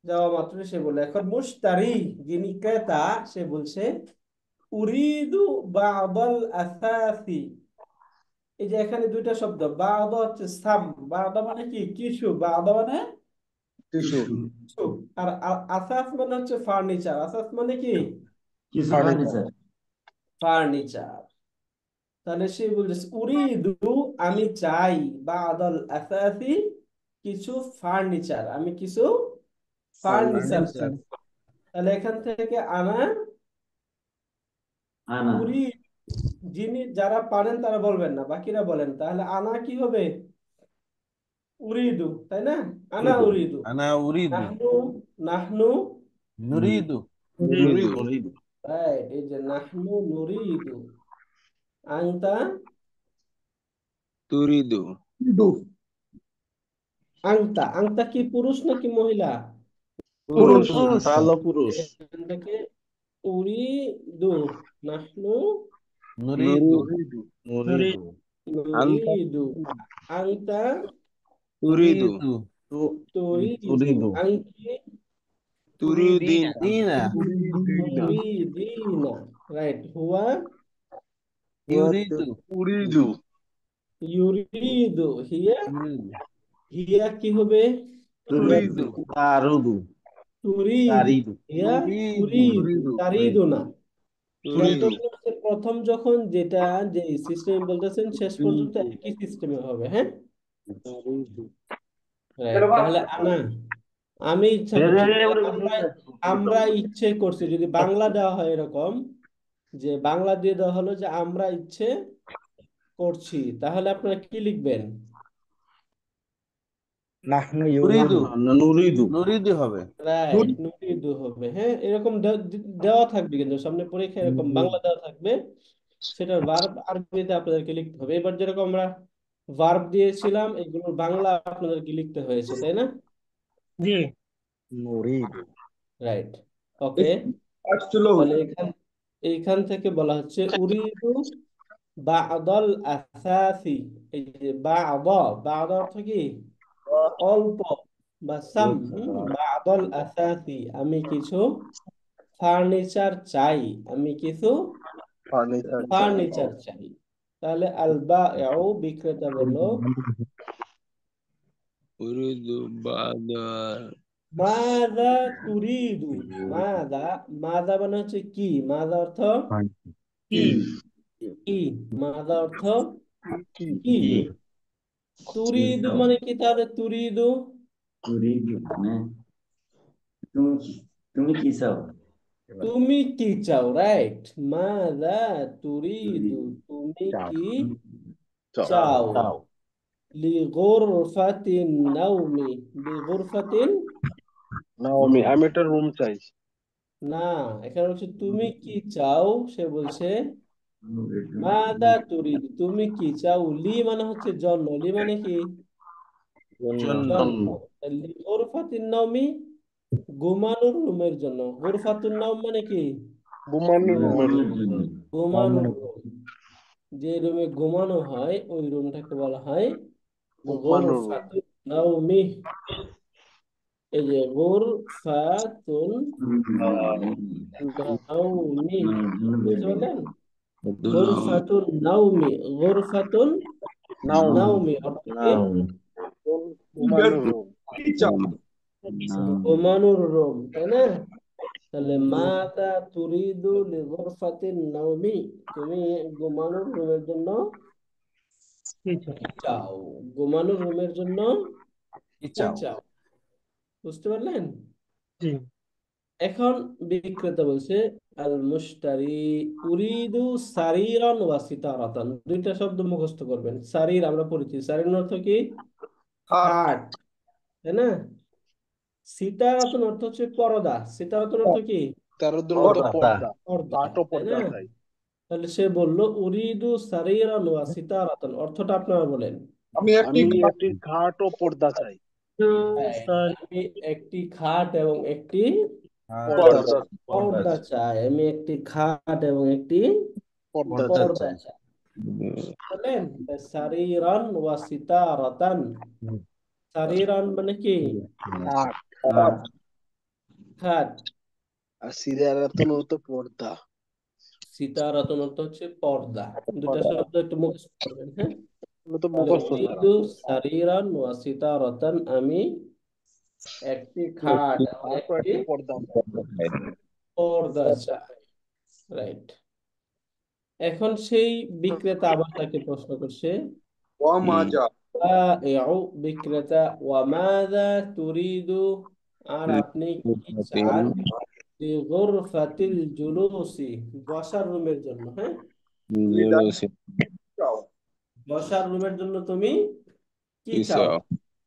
যাওয়া মাত্র সে বলে, এখন মুশতারি যিনি ক্রেতা, সে বলছে উরিদু বা'দাল আসাসি। এই যে এখানে দুইটা শব্দ, বা'দা হচ্ছে সাম, বা'দা মানে কি কিছু, বা'দা মানে টিস্যু। কিছু, আর আসাস মানে হচ্ছে ফার্নিচার। আসাস মানে কি? কিছু ফার্নিচার। ফার্নিচার। ফার্নিচার। তাহলে সে বলছে উরিদু, আমি চাই, বা'দাল আসাসি, কিছু ফার্নিচার, আমি কিছু ফার্নিচার চাই। ফার্নিচার তাহলে এখান থেকে আনা আনা। উরি, যিনি যারা পারেন তারা বলবেন না, বাকিরা বলেন, তাহলে আনা কি হবে? উরিদু, তাই না? আনা উরিদু। উরিদু। আনা উরিদু নাহনু, নাহনু, নুরিদু নুরিদু। নুরিদু রাইট। এই যে নাহনু নুরিদু। আংতা, তুরিদু। আংতা, আংতা কি পুরুষ নাকি মহিলা? পুরুষ। পুরুষ হলো পুরুষ এখান থেকে উরিদু, নাহনু নুরিদু নুরিদু। নুরিদু আনতা নুরিদু। আংতা তুরিদু। তুরিদু তুরিদু। তুরিদু আংতি তুরিদিন। দিনা তুরিদিনা। তুরিদিনা, রাইট। হুয়া ইউরিদু উরিদু। ইউরিদু। হিয়া, ইউরিদু হিয়া কি হবে? হিয়া তুরিদু। তারুদু তুরিদু। তারিদু হিয়া তুরিদু তুরিদু, তুরিদু। তারিদু না। খেয়াল তুরিদু। করবেন যে প্রথম যখন যেটা যে সিস্টেম বলতেছেন, শেষ পর্যন্ত একই সিস্টেমে হবে। হ্যাঁ, রাইট। তাহলে আনা, আমি ইচ্ছা করছি, আমরা আমরা ইচ্ছে করছি, যদি বাংলা দেওয়া হয় এরকম, যে বাংলা দিয়ে দেওয়া হলো যে আমরা ইচ্ছে করছি, তাহলে আপনারা কি লিখবেন? নাহনু নুরিদু ইউরিদু। নুরিদু নুরিদু হবে রাইট, নুরিদু হবে। হ্যাঁ, এরকম দেওয়া থাকবে, কিন্তু সামনে পরীক্ষা এরকম বাংলা দেওয়া থাকবে, সেটার ভার্ব আরবিতে আপনাদেরকে লিখতে হবে। এবার যেরকম আমরা ভার্ব দিয়েছিলাম, এগুলোর বাংলা আপনাদেরকে লিখতে হয়েছে, তাই না? নুরিদু। রাইট, ওকে। তাহলে এইখান থেকে বলা হচ্ছে উরিদু বা'দাল আসাসি। এই যে বা'দা, বা'দা অর্থ কি? অল্প বা সাম। বা'দাল আসাসি, আমি কিছু ফার্নিচার চাই, আমি কিছু ফার্নিচার চাই। ফার্নিচার চাই। তাহলে আল বাঈউ, বিক্রেতা বলল উরিদু বাদা মাযা তুরিদু, মাযা, মাযা মানে হচ্ছে কি, মাযা অর্থ কি কি, মাযা অর্থ কি কি, কি তুরিদু মানে কি তাহলে, তুরিদু তুরিদু মানে তুমি কি তুমি কি চাও তুমি কি চাও, রাইট, মাযা তুরিদু তুরিদু তুমি চাও কি চাও চাও, লিগুরফাতিন নাওমি, লিগুরফাতিন, নাওমি আমি একটা রুম চাই না, এখানে হচ্ছে তুমি কি চাও, সে বলছে মাদা তুরিদ তুমি কি চাও, লি মানে হচ্ছে জন্য, লি মানে কি জন্য জন্য, লি গুরফাতিন নাওমি ঘুমানোর রুমের জন্য, গুরফাতুন নাওম মানে কি ঘুমানোর রুমের ঘুমানোর জন্য ঘুমানোর রুম, যে রুমে ঘুমানো হয় ওই রুমটাকে বলা হয় ঘুমানোর রুম গুরফাতুন নাওমি, এই যে গুরফাতুন নাওমি, বুঝতে পারলেন, দুনাম গুরফাতুন নাওমি, গুরফাতুন নাওমি নাওমি অর্থ কি নাম ঘুমানোর রুম নাম ঘুমানোর রুম, তাই না, তাহলে মাতা তুরিদু লিগুরফাতিন নাওমি, তুমি ঘুমানোর রুমের জন্য কি চাও, ঘুমানোর রুমের জন্য কি কি চাও? চাও, বুঝতে পারলেন। এখন বিক্রেতা বলছে আল মুশতারি উরিদু সারিরান ওয়া সিতারাতান, দুইটা শব্দ মুখস্থ করবেন, সারির আমরা পড়েছি, সারির অর্থ কি খাট, তাই না, সিতারাতুন অর্থ হচ্ছে পর্দা, সিতারাতুন অর্থ কি তার মতো পর্দা। পর্দা পর্দা, কাঠও তাই পর্দা না, চাই তাহলে সে বলল উরিদু সারিরান ওয়া সিতারাতান, অর্থটা আপনারা বলেন। আমি একটি খাট ও পর্দা চাই আমি একটি খাট এবং একটি পর্দা পর্দা পর্দা চাই, আমি একটি খাট এবং একটি পর্দা চাই পর্দা চাই। চাই, বলেন সারিরান ওয়া সিতারাতান, সারিরান মানে কি খাট খাট, আর সিরিয়ারাতন তো পর্দা সিতারাতুন অর্থ হচ্ছে পর্দা, দুটা শব্দ একটু মুখস্থ করবেন, হ্যাঁ, এগুলো তো তাহলে মুখস্থ ছাড়া উরিদু সারিরান ওয়া সিতারাতান, আমি একটি খাট এবং খাট ও একটি একটি পর্দা চাই পর্দা চাই, রাইট। এখন সেই বিক্রেতা আবার তাকে প্রশ্ন করছে, ওয়ামাজা বাঈউ বিক্রেতা, ওয়ামাযা তুরিদু, আর আপনি কি চান, লিগুরফাতিল জুলুসি বসার রুমের জন্য, হ্যাঁ, চাও বসার রুমের জন্য তুমি কি চাও,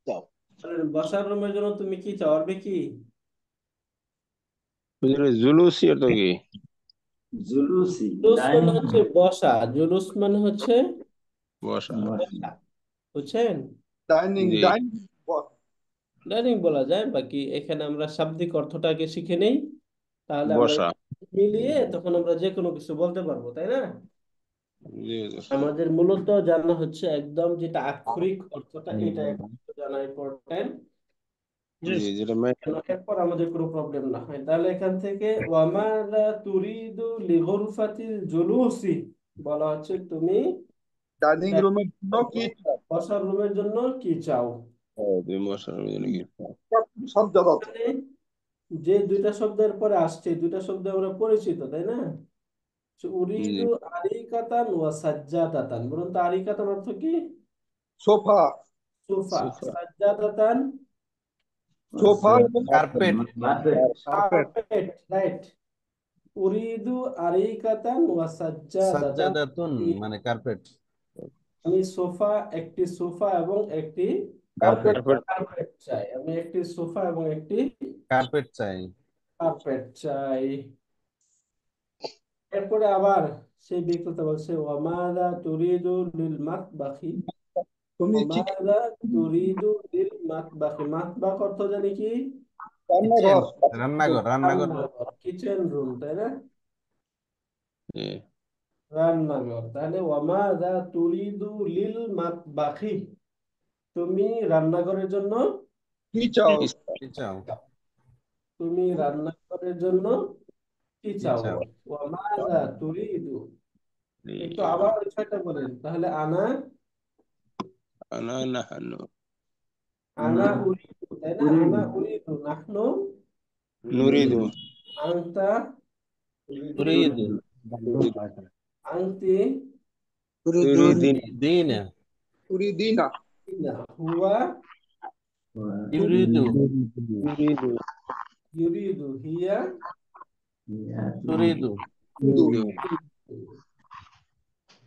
চাও চাও বসার রুমের জন্য তুমি কি চাও, আরবি কি, জুলুসি অর্থ কি জুলুসি জুলুস মানে ডাইনিং হচ্ছে বসা, জুলুস মানে হচ্ছে বসা বসা, বুঝছেন, ডাইনিং জি ডাইনিং ডাইনিং বলা যায়, বাকি এখানে আমরা শাব্দিক অর্থটাকে শিখে নেই, তাহলে আমরা বসা মিলিয়ে তখন আমরা যে কোনো কিছু বলতে পারবো, তাই না, জি আমাদের মূলত জানা হচ্ছে একদম যেটা আক্ষরিক অর্থটা, এটা একটু জানা ইম্পর্টেন্ট, জি যেটা এরপর আমাদের কোনো প্রবলেম না হয়। তাহলে এখান থেকে ওয়ামাযা তুরিদু লিগুরফাতিল জুলুসি বলা হচ্ছে তুমি ডাইনিং রুমের জন্য কি চাও বসার রুমের জন্য কি চাও, তুমি বসার জন্য কি সব জগৎ এখানে যে দুইটা শব্দের পরে আসছে, দুইটা শব্দ আমরা পরিচিত, তাই না, জি উরিদু আরিকাতান ওয়া সাজ্জাদাতান, বলুন তো আরিকাতান অর্থ কি, সোফা সোফা, সোফা সাজ্জাদাতান সোফা এবং carpet carpet carpet carpet, right, উরিদু আরিকাতান ওয়া সাজ্জাদাতান, সাজ্জাদাতুন মানে কার্পেট। আমি সোফা, একটি সোফা এবং একটি কার্পেট কার্পেট চাই, আমি একটি সোফা এবং একটি কার্পেট চাই। কার্পেট চাই। এরপরে আবার সেই বিক্রেতা বলছে ওয়ামাদা তুরিদু লিল মাতবাখি, তুমি কি ওয়ামাদা তুরিদু লিল মাতবাখি, মাতবাখ অর্থ জানি কি কিচেন, রান্নাঘর রান্নাঘর রান্নাঘর। কিচেন রুম, তাই না, জি রান্নাঘর, তাহলে ওয়ামাদা তুরিদু লিল মাতবাখি, তুমি রান্নাঘরের জন্য কি চাও কি চাও? তুমি রান্নাঘরের জন্য কি কি চাও, চাও? ওয়ামাযা তুরিদু, জি একটু আবার বিষয়টা বলেন, তাহলে আনা আনা নাহানু আনা উরিদু, তাই না? আনা উরিদু, নাহনু নুরিদু আনতা তুরিদু আনতি তুরিদিন দিনা Uridina. ইনা হুয়া ইউরিদু তুরিদু ইউরিদু হিয়া তুরিদু তুরিদু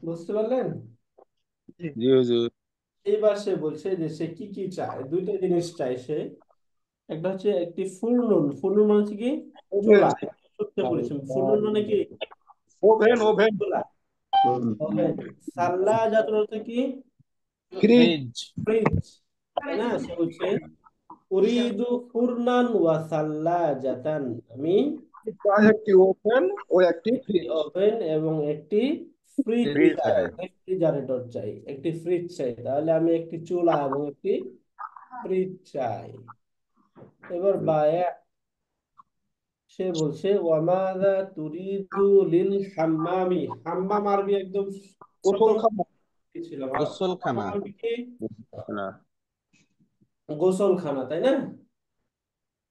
বুঝতে পারলেন? জি হুজুর এইবার সে বলছে যে সে কি কি চায়, দুইটা জিনিস চায় সে। একটা হচ্ছে একটি ফুল নুন, ফুল নুন মানে হচ্ছে কি চুলা, শুনতে বলেছি ফুল নুন মানে কি Oven, oven. চুলা। ওভেন। সাল্লা জাতুর অর্থ কি Fridge. ফ্রিজ ফ্রিজ, তাই না? সে বলছে উরিদু ফুরনান ওয়া সাল্লা জাতান, আমি চাই একটি ওভেন ও একটি একটি ফ্রিজ। ওভেন এবং একটি ফ্রিজ ফ্রিজ চাই, চাই রেফ্রিজারেটর চাই, একটি ফ্রিজ চাই। তাহলে আমি একটি চুলা এবং একটি ফ্রিজ চাই। এবার বায়া সে বলছে ওয়ামাদা তুরিদু লিল হাম্মামি, হাম্মাম আরবি একদম প্রথম গোসলখানা। ছিল। গোসলখানা হাম্মাম আরবি কি না গোসলখানা, তাই না?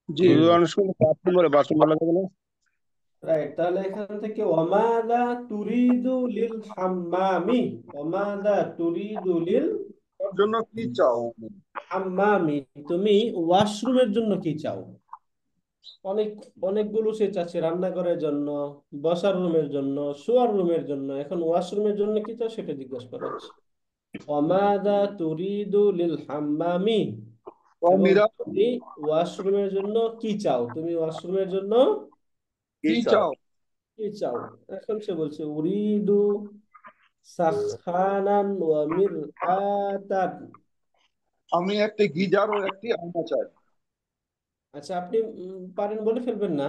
জি। হুজুর অনেক সময় বাথরুম বলে বাথরুম বলা যাবে না রাইট, তাহলে এখান থেকে ওয়ামাদা তুরিদু লিল হাম্মামি, ওয়ামাদা তুরিদু লিল তার জন্য কি চাও? হাম্মামি, তুমি ওয়াশরুমের জন্য কি চাও? অনেক অনেকগুলো সে চাচ্ছে, রান্নাঘরের জন্য, বসার রুমের জন্য, শোয়ার রুমের জন্য। এখন ওয়াশরুমের জন্য কি চাও সেটা জিজ্ঞাসা করা হচ্ছে। ওয়ামাদা তুরিদু লিল হাম্মামি, এবং অমিরা তুমি ওয়াশরুমের জন্য কি চাও? তুমি ওয়াশরুমের জন্য কি চাও? কি চাও? এখন সে বলছে উরিদু সাখানান ওয়া মিরআতান। আমি একটি গিজার ও একটি আয়না চাই। আচ্ছা, আপনি পারেন বলে ফেলবেন না,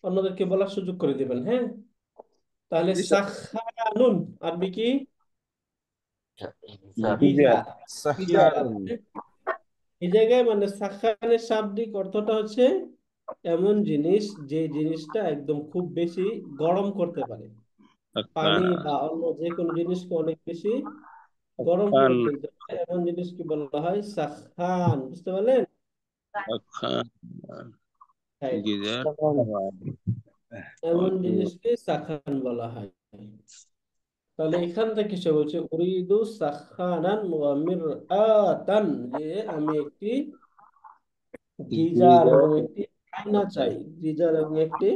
অন্যদেরকে বলার সুযোগ করে দিবেন, হ্যাঁ? তাহলে জি স্যার। সাখানুন আরবি কি গিজার গিজার। গিজার। গিজার সাখানুন এই জায়গায় মানে সাখানের শাব্দিক অর্থটা হচ্ছে এমন জিনিস যে জিনিসটা একদম খুব বেশি গরম করতে পারে, পানি আকানা বা অন্য যে কোনো জিনিসকে অনেক বেশি গরম আকান করে ফেলতে পারে, এমন জিনিসকে বলা হয় সাখান। বুঝতে পারলেন? আকান Right. গিজার এমন জিনিসকে সাখান বলা হয়। তাহলে এখান থেকে সে বলছে উরিদু সাখানান ওয়া মিরআতান, যে আমি একটি গিজার এবং একটি আয়না চাই, গিজার এবং একটি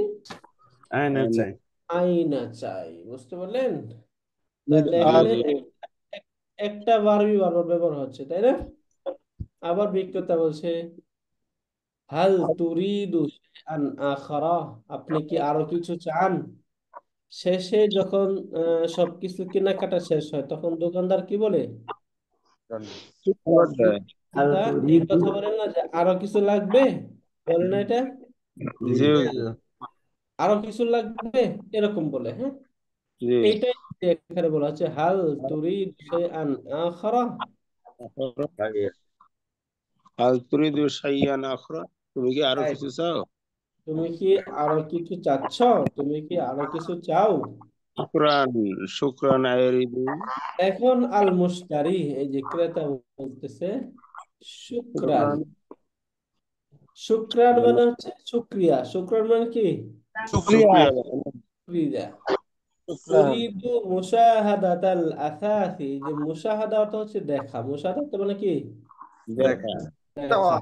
আয়না চাই আয়না চাই। বুঝতে পারলেন? তাহলে এখানে একটা ভার্বই বারবার ব্যবহার হচ্ছে, তাই না? আবার বিক্রেতা বলছে হাল তুরিদু শাইআন আখারা, আপনি কি আরো কিছু চান? শেষে যখন সবকিছু কেনাকাটা শেষ হয় তখন দোকানদার কি বলে? তা এই কথা বলেন না যে আরো কিছু লাগবে, বলে না এটা? জি আরো কিছু লাগবে এরকম বলে, হ্যাঁ? জি এইটাই এখানে বলা হচ্ছে হাল তুরিদ শাইআন আখারা। হাল তুরিদু শাইয়ান আখরা, তুমি কি আরো Right. কিছু চাও? তুমি কি আরো কিছু চাচ্ছ? তুমি কি আরো কিছু চাও? শুকরান শুকরান আইরিদু এখন আল মুশতারি, এই যে ক্রেতা বলতেছে শুকরান। শুকরান শুকরান মানে হচ্ছে শুক্রিয়া। শুকরান মানে কি শুক্রিয়া। শুক্রিয়া। উরিদু মুশাহাদাতাল আসাসি, যে মুশাহাদা অর্থ হচ্ছে দেখা, মুশাহাদা অর্থ মানে কি দেখা দেখা।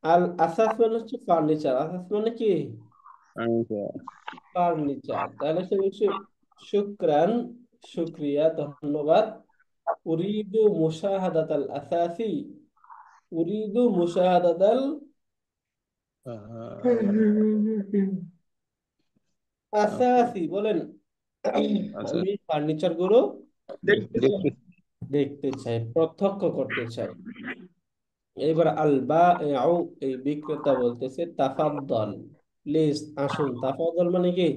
আল আসাস মানে হচ্ছে ফার্নিচার, আসাস মানে কি ফার্নিচার। তাহলে সে বলছে শুকরান, শুক্রিয়া, ধন্যবাদ। উরিদু মুশাহাদাতাল আসাসি, উরিদু মুশাহাদাতাল আসাসি, বলেন আচ্ছা আমি ফার্নিচার গুলো দেখতে চাই। দেখতে দেখতে চাই, প্রত্যক্ষ করতে চাই। এবার আল বাঈউ, এই বিক্রেতা বলতেছে তাফাদ্দল, প্লিজ আসুন। তাফাদ্দল মানে কি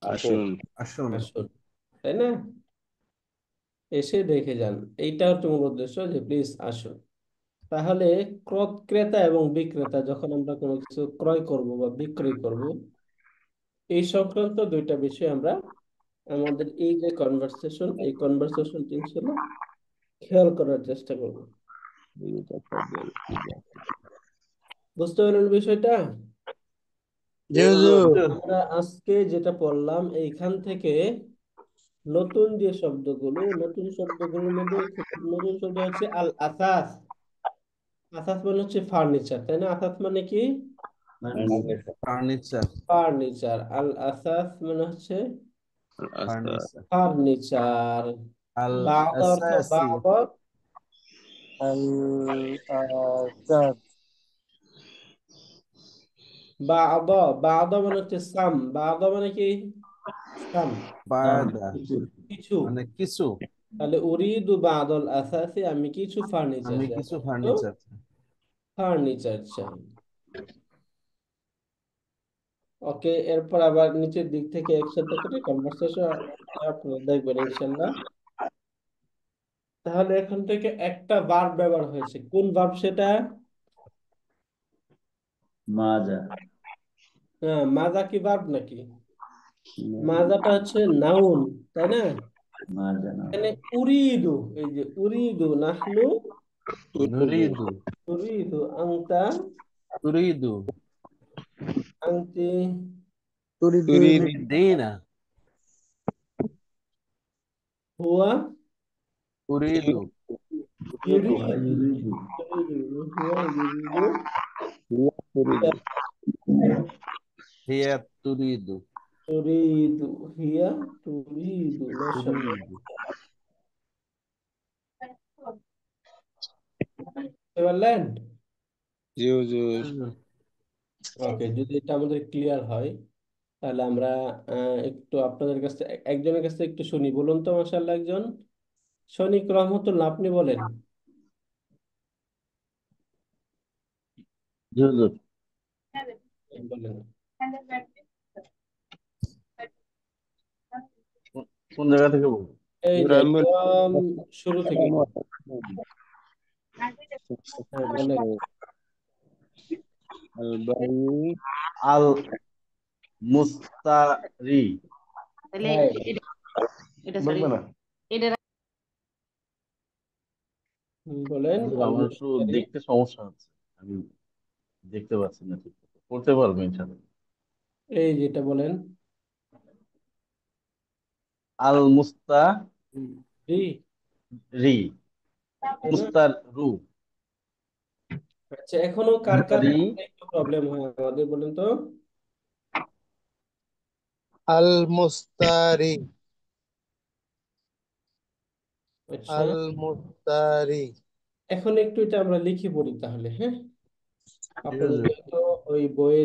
আসুন আসুন আসুন, তাই না? এসে দেখে যান, এইটা হচ্ছে মূল উদ্দেশ্য, যে প্লিজ আসুন। তাহলে ক্রেতা এবং বিক্রেতা যখন আমরা কোনো কিছু ক্রয় করব বা বিক্রয় করব, এই সংক্রান্ত দুইটা বিষয় আমরা আমাদের এই যে কনভারসেশন, এই কনভারসেশন ইনশাআল্লাহ খেয়াল করার চেষ্টা করব। বুঝতে পারলেন বিষয়টা? জি হুজুর। আমরা আজকে যেটা পড়লাম এইখান থেকে নতুন শব্দগুলোর মধ্যে খুব নতুন শব্দ হচ্ছে আল আসাস। আসাস মানে হচ্ছে ফার্নিচার, তাই না? আসাস মানে কি? ফার্নিচার। ফার্নিচার। আল আসাস মানে হচ্ছে ফার্নিচার। ফার্নিচার। আল বাদ অর্থ আসাসি। বাদ, আল আসাদ। বাদ বাদ মানে হচ্ছে সাম। বাদ মানে কি? সাম, বাদা কিছু। মানে কিছু। তাহলে উরিদু বাদল আসাসি, আমি কিছু ফার্নিচার আমি চাই, কিছু আমি কিছু ফার্নিচার। ফার্নিচার চাই। ওকে, এরপর আবার নিচের দিক থেকে একসাথে করে কনভারসেশন আপনারা দেখবেন ইনশাল্লাহ। তাহলে এখান থেকে একটা ভার্ব ব্যবহার হয়েছে, কোন ভার্ব সেটা? মাজা। হ্যাঁ, মাজা কি ভার্ব নাকি? মাজাটা হচ্ছে নাউন, তাই না? মাজা না। এখানে উরিদু, এই যে উরিদু, নাহনু নুরিদু। উরিদু, আংতা তুরিদু। আংতি তুরিদিনা। হুয়া তুরিদু। ইউরিদু, ইউরিদু। হুয়া ইউরিদু, হিয়া তুরিদু। তুরিদু, হিয়া তুরিদু। মাশাআল্লাহ, তুরিদু। বুঝতে পারলেন? জি হুজুর। ওকে, যদি এটা আমাদের ক্লিয়ার হয় তাহলে আমরা একটু আপনাদের কাছ থেকে একজনের কাছ থেকে একটু শুনি। বলুন তো মাশাআল্লাহ, একজন শনিক রহমতুল্লাহ, আপনি বলেন। জি হুজুর। বলেন। কোন জায়গা থেকে বলবো? এই যে একদম শুরু থেকে বলুন। হ্যাঁ, বলেন। আল মুস্তারি। রাইট, বলবে না? বলেন। হুজুর, আল আমার একটু মুশতারি। দেখতে সমস্যা হচ্ছে, আমি দেখতে পাচ্ছি না ঠিক মতো। পড়তে পারবো ইনশাআল্লাহ। এই যেটা বলেন। আল মুস্তারি। জি, তাই না? মুস্তারু। আচ্ছা, এখনো কার কার মুস্তারি। একটু প্রবলেম হয় আমাদের, বলেন তো। আল মুস্তারি। আচ্ছা, আল মুস্তারি। এখন একটু এটা আমরা লিখে পড়ি তাহলে, হ্যাঁ? জি আপনাদের হুজুর। যেহেতু ওই বইয়ে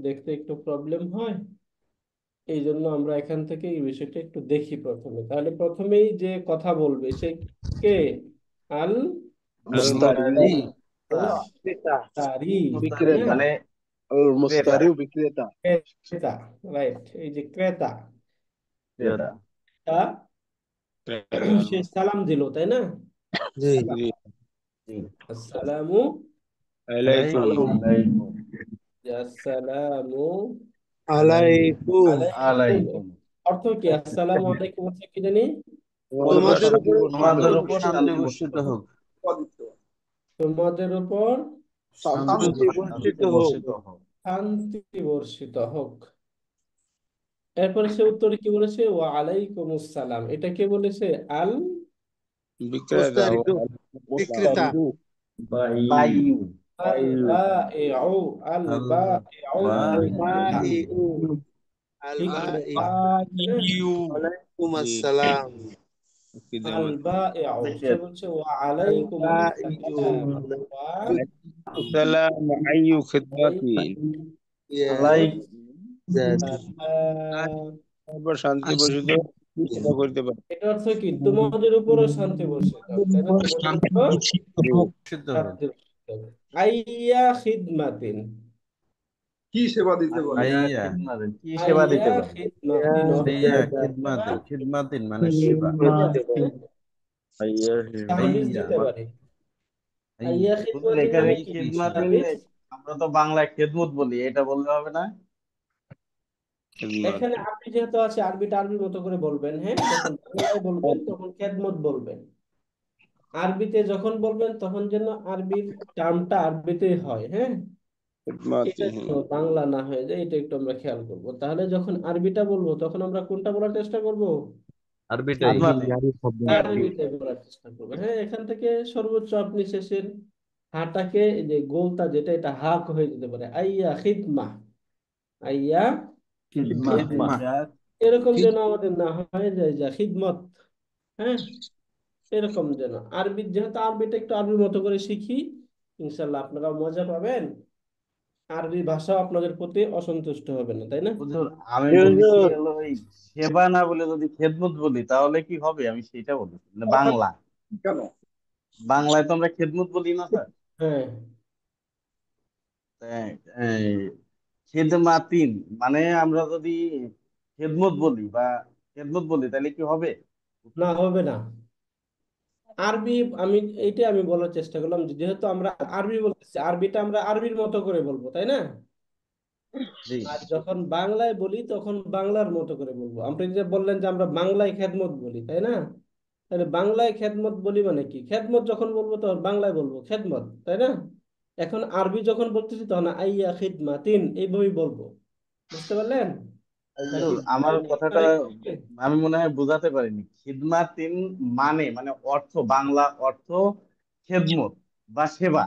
দেখতে একটু প্রবলেম হয়, এই জন্য আমরা এখান থেকে এই বিষয়টা একটু দেখি প্রথমে। তাহলে প্রথমেই যে কথা বলবে সে কে? আল মুস্তারি। মুস্তারি, তাই না? বিক্রেতা। মানে আল ক্রেতা। মুস্তারিউ বিক্রেতা। ক্রেতা, রাইট। এই যে ক্রেতা, ক্রেতা। তা সে সালাম দিল, তাই না? জি। সালাম, জি। জি। আসসালামু আলাইকুম। আলাইকুম। আলাইকুম। আসসালামু আলাইকুম। আলাইকুম। আলাইকুম। অর্থ কি আসসালামু আলাইকুম? অর্থ কি জানি? তোমাদের উপরে তোমাদের উপর শান্তি শান্তি বর্ষিত বর্ষিত হোক। হোক। তোমাদের উপর শান্তি শান্তি বর্ষিত শান্তি হোক। বর্ষিত হোক। শান্তি বর্ষিত হোক। এরপরে সে উত্তরে কি বলেছে? ওয়া আলাইকুম আসসালাম। এটা কে বলেছে? আল বিক্রেতা। মুস্তারিদু, বিক্রেতা। মুস্তারিদু। বায়ু। আল বাইউ, আল আল বাইউ, আল ক্রেতা। বাইউ। আল বিক্রেতা, বাইউ। ওয়ালাইকুম জি। আসসালাম। আল বাইউ, সে দেখেন। বলছে ওয়া আলাইকুম বাইউ। আসসালাম। ওয়া আসসালাম আইয়ু খিদমাতিন। Yes, আলাইকুম। exactly. আলাইকুম। তারপর শান্তি বর্ষিত চিন্তা করতে পারে। এটা অর্থ কি? তোমাদের উপরও শান্তি বর্ষিত হোক, তাই না? তোমাদের উপর বর্ষিত হোক। শান্তি বর্ষিত হোক। আইয়া খিদমাতিন, কি সেবা দিতে পারি? আইয়া আইয়া। খিদমাতিন, কি সেবা আইয়া দিতে পারি? খিদমাতিন অর্থ আইয়া কি? খিদমাতিন। খিদমাতিন মানে সেবা। আইয়া সার্ভিস আইয়া। দিতে পারে। আইয়া আইয়া। হুজুর, খিদমাতিন এখানে মানে এই কি? কি খিদমাতিন, সার্ভিস। আমরা তো বাংলায় খেদমত বলি, এটা বললে হবে না? খিদমত। এখানে আপনি যেহেতু আছে আরবিটা আরবির মতো করে বলবেন, হ্যাঁ? যখন বাংলায় বলবেন তখন খেদমত বলবেন। আরবিতে যখন বলবেন তখন যেন আরবির টার্মটা আরবিতে হয়, হ্যাঁ, এটা खिदमती যেন বাংলা না হয়ে যায়, এটা একটু আমরা খেয়াল করব। তাহলে যখন আরবিটা বলবো তখন আমরা কোনটা বলার চেষ্টা করব? আরবিটাই। আরবিতে বলার চেষ্টা করবো। হ্যাঁ, এখান থেকে সর্বোচ্চ আপনি শেষের হাটাকে, এই যে গোলটা যেটা, এটা হাক হয়ে যেতে পারে, আইয়া খিদমা, আইয়া খিদমা। এরকম যেন আমাদের না হয় যে যা খিদমত, হ্যাঁ, এরকম যেন। আরবি, যেহেতু আরবিটা একটু আরবির মতো করে শিখি, ইনশাল্লাহ আপনারা মজা পাবেন, আরবি ভাষাও আপনাদের প্রতি অসন্তুষ্ট হবে না, তাই না? হুজুর, আমি বলতেছি হুজুর হলো এই সেবা না বলে যদি খেদমত বলি তাহলে কি হবে, আমি সেটা বলতেছি। মানে অর্থাৎ বাংলা, কেন? বাংলায় তো আমরা খেদমত বলি না স্যার। হ্যাঁ, তাই, এই খেদমাতিন মানে আমরা যদি খেদমত বলি বা খেদমত বলি তাহলে কি হবে? না, হবে না। আরবি, আমি এইটাই আমি বলার চেষ্টা করলাম যে যেহেতু আমরা আরবি বলতেছি, আরবিটা আমরা আরবির মতো করে বলবো, তাই না? জি আর যখন বাংলায় বলি তখন বাংলার মতো করে বলবো। আপনি যে বললেন যে আমরা বাংলায় খেদমত বলি, তাই না? তাহলে বাংলায় খেদমত বলি মানে কি? খেদমত যখন বলবো তখন বাংলায় বলবো খেদমত, তাই না? এখন আরবি যখন বলতেছি তখন আইয়া খিদমাতিন এইভাবেই বলবো। বুঝতে পারলেন? নাকি হুজুর, আমার কথাটা আরেকটু? আমি মনে হয় বোঝাতে পারিনি। খিদমাতিন মানে মানে অর্থ, বাংলা অর্থ খেদমত বা সেবা।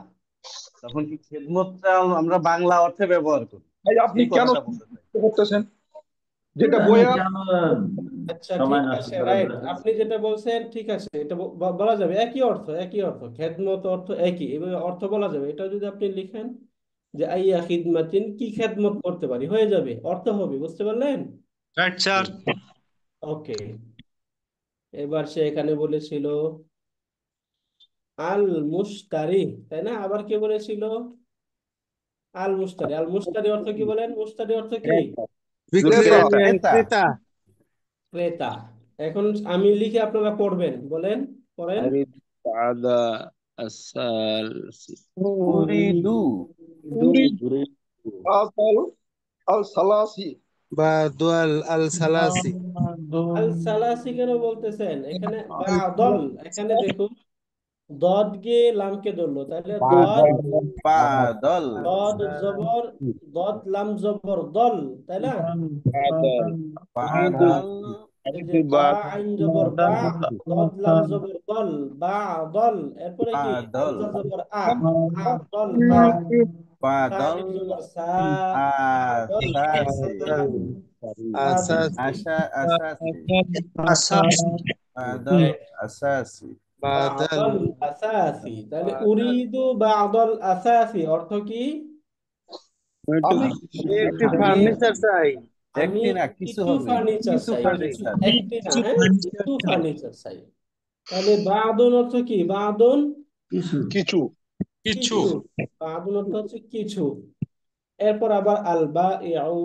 তখন কি খেদমতটা আমরা বাংলা অর্থে ব্যবহার করি, ভাই আপনি সেই কেন কথাটা বলতে চাই। করতেছেন যেটা বইয়ে আচ্ছা, ঠিক আছে, রাইট, আপনি যেটা বলছেন ঠিক আছে, এটা বলা যাবে, একই অর্থ, একই অর্থ, খেদমত অর্থ একই, এভাবে অর্থ বলা যাবে। এটা যদি আপনি লিখেন যে আইয়া খিদমাতিন, কি খেদমত করতে পারি, হয়ে যাবে, অর্থ হবে। বুঝতে পারলেন? Right sir. ওকে। এবার সে এখানে বলেছিল আল মুশতারি, তাই না? আবার কে বলেছিল আল মুশতারি? আল মুশতারি অর্থ কি বলেন? মুশতারি অর্থ কি? বিক্রেতা। ক্রেতা। ক্রেতা ক্রেতা। এখন আমি লিখে আপনারা পড়বেন, বলেন, পড়েন। أريد بعد الثالث উরিদু। উরিদ أريد আল আল সালাসি। বা দোয়াল আল সালাসি আল সালাসি কেন বলতেছেন এখানে? আল বাদল, এখানে দেখুন, দদ গে লামকে ধরলো, তাহলে দদ, বাদল। দদ জবর, দদ লাম জবর দল, তাই না? بعد أريد বাদল। এই যে أريد বা بعد আইন জবর বা, দদ লাম জবর দল, বা দল, এরপরে কি বাদল। হামজা জবর আ, আ দল আ, বাদল। সাহিব জবর সা, দল আসাসি। আসাসি আসাসি। আসাসি বাদল আসাসি। বাদাল বাদল আসাসি, তাহলে উরিদু বাদল আসাসি অর্থ কি? আমি একটি আমি ফার্নিচার চাই আমি একটি না, কিছু কিছু হবে, ফার্নিচার কিছু চাই, কিছু, ফার্নিচার। একটি না, হ্যাঁ, কিছু ফার্নিচার চাই। তাহলে বাদন অর্থ কি? বাদন কিছু কিছু। কিছু, বাদন অর্থ হচ্ছে কিছু। এরপর আবার আল বা ইয়াউ,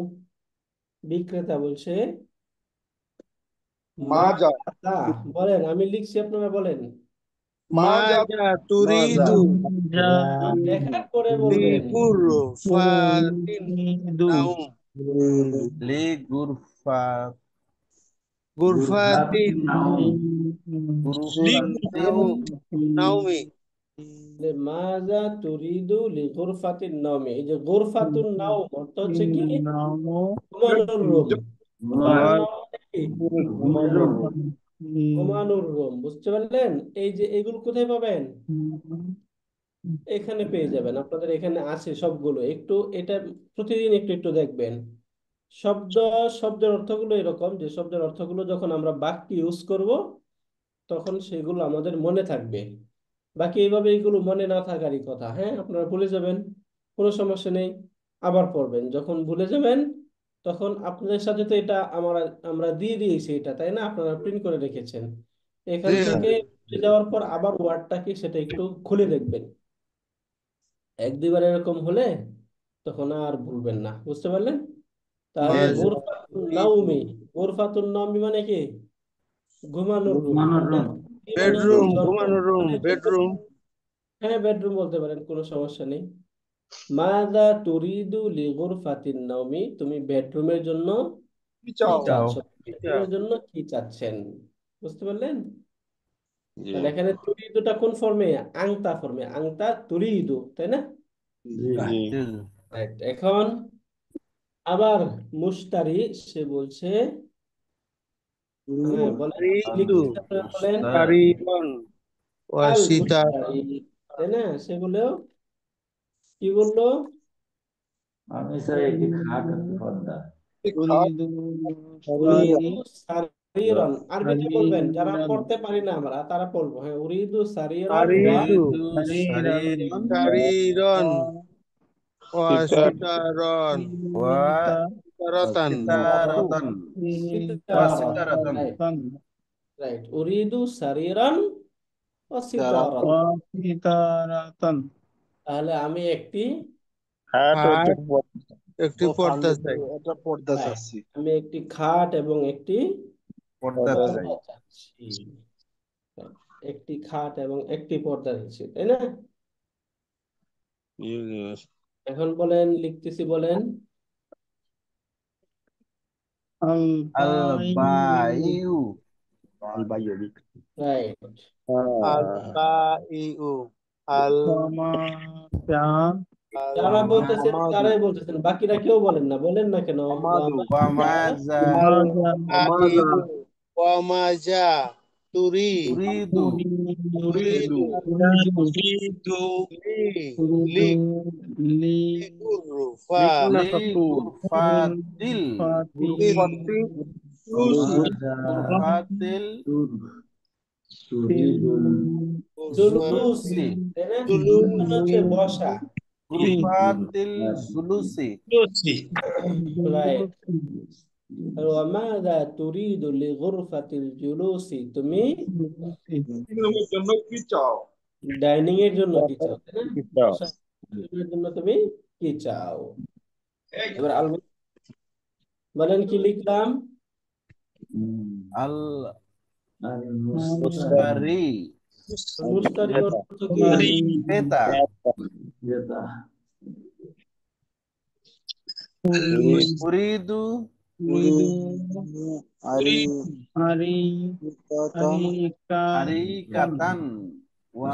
বিক্রেতা বলছে মা মাজা তা, বলেন, আমি লিখছি, আপনারা বলেন। মাজা মাজা তুরিদু দেখার পরে বলবেন। লিগুর ফাতিন নাউম লি গুরফা। গুরফাতিন গুরফাতিন। নাউম নাউমি যে মাজা তুরিদু লি গুরফাতিন নাওমি, এই যে গুরফাতুন নাওম অর্থ হচ্ছে কি? ঘুমানোর রুম। গুরফাতুন নাওম মানে কি? ঘুমানোর রুম। ঘুমানোর রুম। বুঝতে পারলেন? এই যে এগুলো কোথায় পাবেন? এখানে পেয়ে যাবেন, আপনাদের এখানে আছে সবগুলো। একটু এটা প্রতিদিন একটু একটু দেখবেন। শব্দ, শব্দের অর্থগুলো এরকম যে শব্দের অর্থগুলো যখন আমরা বাক্যে ইউজ করব তখন সেগুলো আমাদের মনে থাকবে। বাকি এইভাবে এগুলো মনে না থাকারই কথা, হ্যাঁ, আপনারা ভুলে যাবেন, কোনো সমস্যা নেই, আবার পড়বেন। যখন ভুলে যাবেন তখন আপনাদের সাথে তো এটা আমরা দিয়ে দিয়েছি এটা, তাই না? আপনারা প্রিন্ট করে রেখেছেন। এখান জি থেকে ভুলে যাওয়ার পর আবার ওয়ার্ডটা কি সেটা একটু খুলে দেখবেন। এক দুইবার এরকম হলে তখন আর ভুলবেন না। বুঝতে পারলেন? তাহলে মাজা গোরফাতুন নাউমি, গোরফাতুন নাউমি মানে কি? ঘুমানোর রুম, অর্থাৎ ঘুমানোর বেডরুম জন্য, ঘুমানোর রুম ঘুমানোর জন্য। বেডরুম হ্যাঁ, বেডরুম বলতে পারেন, কোনো সমস্যা নেই। মাযা তুরিদু লিগুরফাতিন নাওমি, তুমি বেডরুমের জন্য কি কি চাও? চাচ্ছ? বেডরুমের জন্য কি চাচ্ছেন? বুঝতে পারলেন? জি তাহলে এখানে তুরিদুটা কোন ফর্মে? আংতা ফর্মে, আংতা তুরিদু, তাই না? জি রাইট। এখন আবার মুশতারি সে বলছে, হ্যাঁ বলেন, কি তুরিদু লিখতেছে আপনারা বলেন? সারিরন আল ওয়াসিতা মুশতারি, তাই না? সে বলেও কি বললো? আমি স্যার একটি খাট একটি পর্দা। তুরিদু উরিদু সারি সারিরান, আরবিতে বলবেন, যারা সারিরন পড়তে পারি না আমরা তারা পড়বো। হ্যাঁ, উরিদু সারিরান ওয়া সারিদু সারিরন সারিরন সিতার ওয়াসিতারন ওয়া সিতারাতান সিতারাতান ওয়া সিতারাতান, সিতারাতান। Right right. উরিদু সারিরান ওয়া সিতারাতান। সিতারাতান তাহলে আমি একটি, খাট ও খাট পর্দা। একটি পর্দা চাই। রাইট, আমি একটি খাট এবং একটি পর্দা চাই। পর্দা চাচ্ছি। একটি খাট এবং একটি পর্দা চাচ্ছি, তাই না? জি জি এখন বলেন, লিখতেছি, বলেন। আল বায়ু রাইট। আল বাইউ আল যারা বলতেছেন আমাদু তারাই বলতেছেন, বাকিরা কেউ বলেন না, বলেন না কেন? আমাদু ওয়া মাজা আল বাইউ ওয়া মাজা তুরি তুরিদু তুরিদু يريد লি লি গুরফা লিগুরফাতিল গুরফাতি গুরফাতিল জুলুসি, তাই না? মানে হচ্ছে বসা। গুরফাতিল জুলুসি। রাইট। ওয়ামাযা তুরিদু লিগুরফাতিল জুলুসি, তুমি রুমের জন্য কি চাও? ডাইনিং এর জন্য কি চাও, তাই না? সিতার বসার জন্য তুমি কি চাও? এবার বলেন, কি লিখলাম? আল মুস্তারি মুস্তারির অর্থ কি? ক্রেতা উরিদু আরিকাতান ওয়া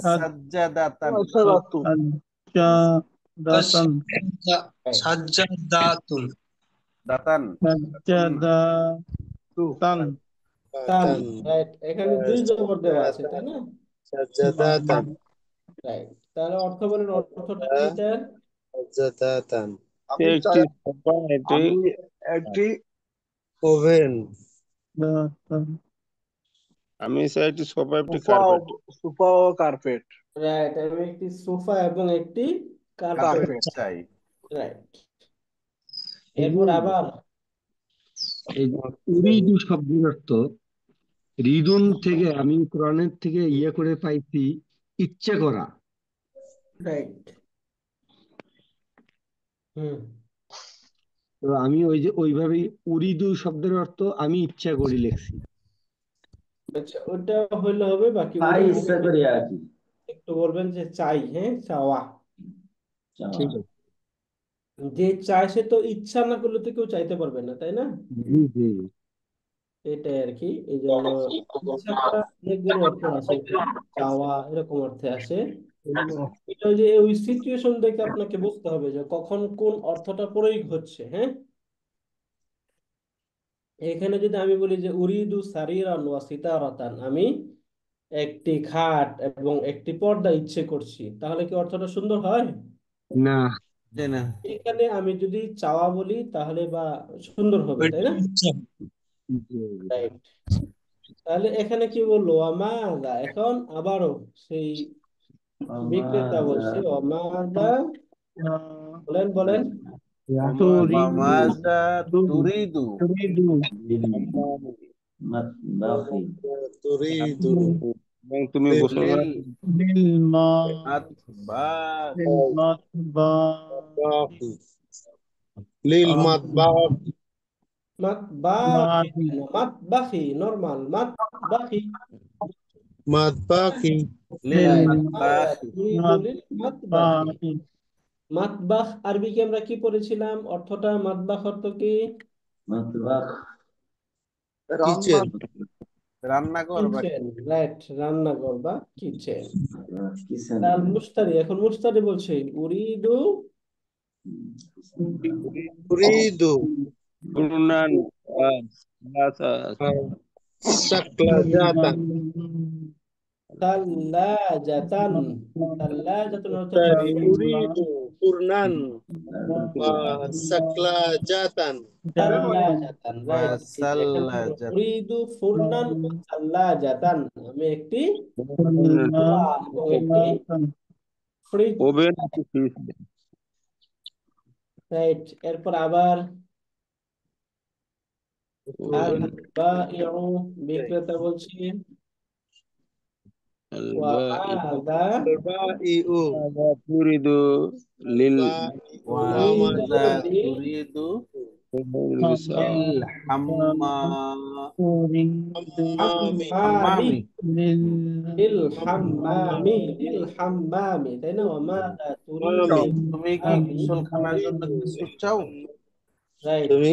সাজ্জাদাতান। سجدات দাতান তান, রাইট। এখানে দুই জবর দেওয়া আছে, তাই না? সাজ্জাদাতান রাইট। তাহলে অর্থ বলেন, অর্থটা কি এটার? সাজ্জাদাতান আমি একটি চাই সোফা একটি আমি একটি ওভেন আমি চাই একটি সোফা একটি কার্পেট। সোফা ও কার্পেট। রাইট, আমি একটি সোফা এবং একটি কার্পেট কার্পেট চাই। রাইট। এরপর আবার এই যে উরিদু শব্দের অর্থ রিদুন থেকে আমি কোরআনের থেকে ইয়ে করে পাইছি ইচ্ছে করা। রাইট। তো আমি ওই যে ওইভাবেই উরিদু শব্দের অর্থ আমি ইচ্ছা করি লিখছি। আচ্ছা, ওটা হইলে হবে, বাকি তাই ইচ্ছা করি আর কি। একটু বলবেন যে চাই, হ্যাঁ, চাওয়া। ঠিক আছে। যে চায় সে তো ইচ্ছা না করলে তো কেউ চাইতে পারবে না, তাই না? জি জি এটাই আর কি। এই জন্য ইচ্ছা করা অনেকগুলো অর্থ আছে, চাওয়া এরকম অর্থে আসে। এটা ওই যে ওই সিচুয়েশন দেখে আপনাকে বুঝতে হবে যে কখন কোন অর্থটা প্রয়োগ হচ্ছে। হ্যাঁ, এখানে যদি আমি বলি যে উরিদু সারিরান ওয়া সিতারাতান, আমি একটি খাট এবং একটি পর্দা ইচ্ছে করছি, তাহলে কি অর্থটা সুন্দর হয়? না এখানে আমি যদি চাওয়া বলি তাহলে বা সুন্দর হবে, তাই না? জি। রাইট। তাহলে এখানে কি বললো? আমাদা। এখন আবারও সেই বিক্রেতা বলছে আমাদা, বলেন বলেন। ওয়া মাজা তুরিদু তুরিদু এবং তুমি গোসল করা লিল মাতবাখি লিল মাতবাখ মাতবাখি, মাতবাখি নরমাল, মাতবাখি, মাতবাখি লিল মাতবাখি। মাতবাখ আরবিকে আমরা কি পড়েছিলাম? অর্থটা মাতবাখ অর্থ কি? মাতবাখ রান্না রান্নাঘর বা কিচেন, রাইট, রান্নাঘর বা কিচেন। কিচেন আল মুস্তারি, এখন মুস্তারি বলছে উরিদু উরিদু পূর্ণান সাকলাজাতান তাল্লাজাতান। তাল্লাজাতান অর্থ হচ্ছে ফ্রিজ। উরিদু পূর্ণান সাকলাজাতান তাল্লাজাতান, রাইট। এখানে সাল্লাজাত উরিদু ফুরনান ওয়া তাল্লাজাতান, আমি একটি চুলা এবং একটি ফ্রিজ, ওভেন, রাইট। এরপর আবার আল বাইউ, বিক্রেতা বলছি ওয়া মাযা বাইউ তুরিদু লিল ওয়া তুরিদু মাযা লিল তুরিদু বিসাল লিল হাম্মা হাম্মামি, হাম্মামি লিল হাম্মামি, লিল হাম্মামি, তাই না? ওয়া মাযা তুরিদু লিল তুমি কি হাম্মামি, গোসলখানার জন্য কিছু চাও? রাইট। তুমি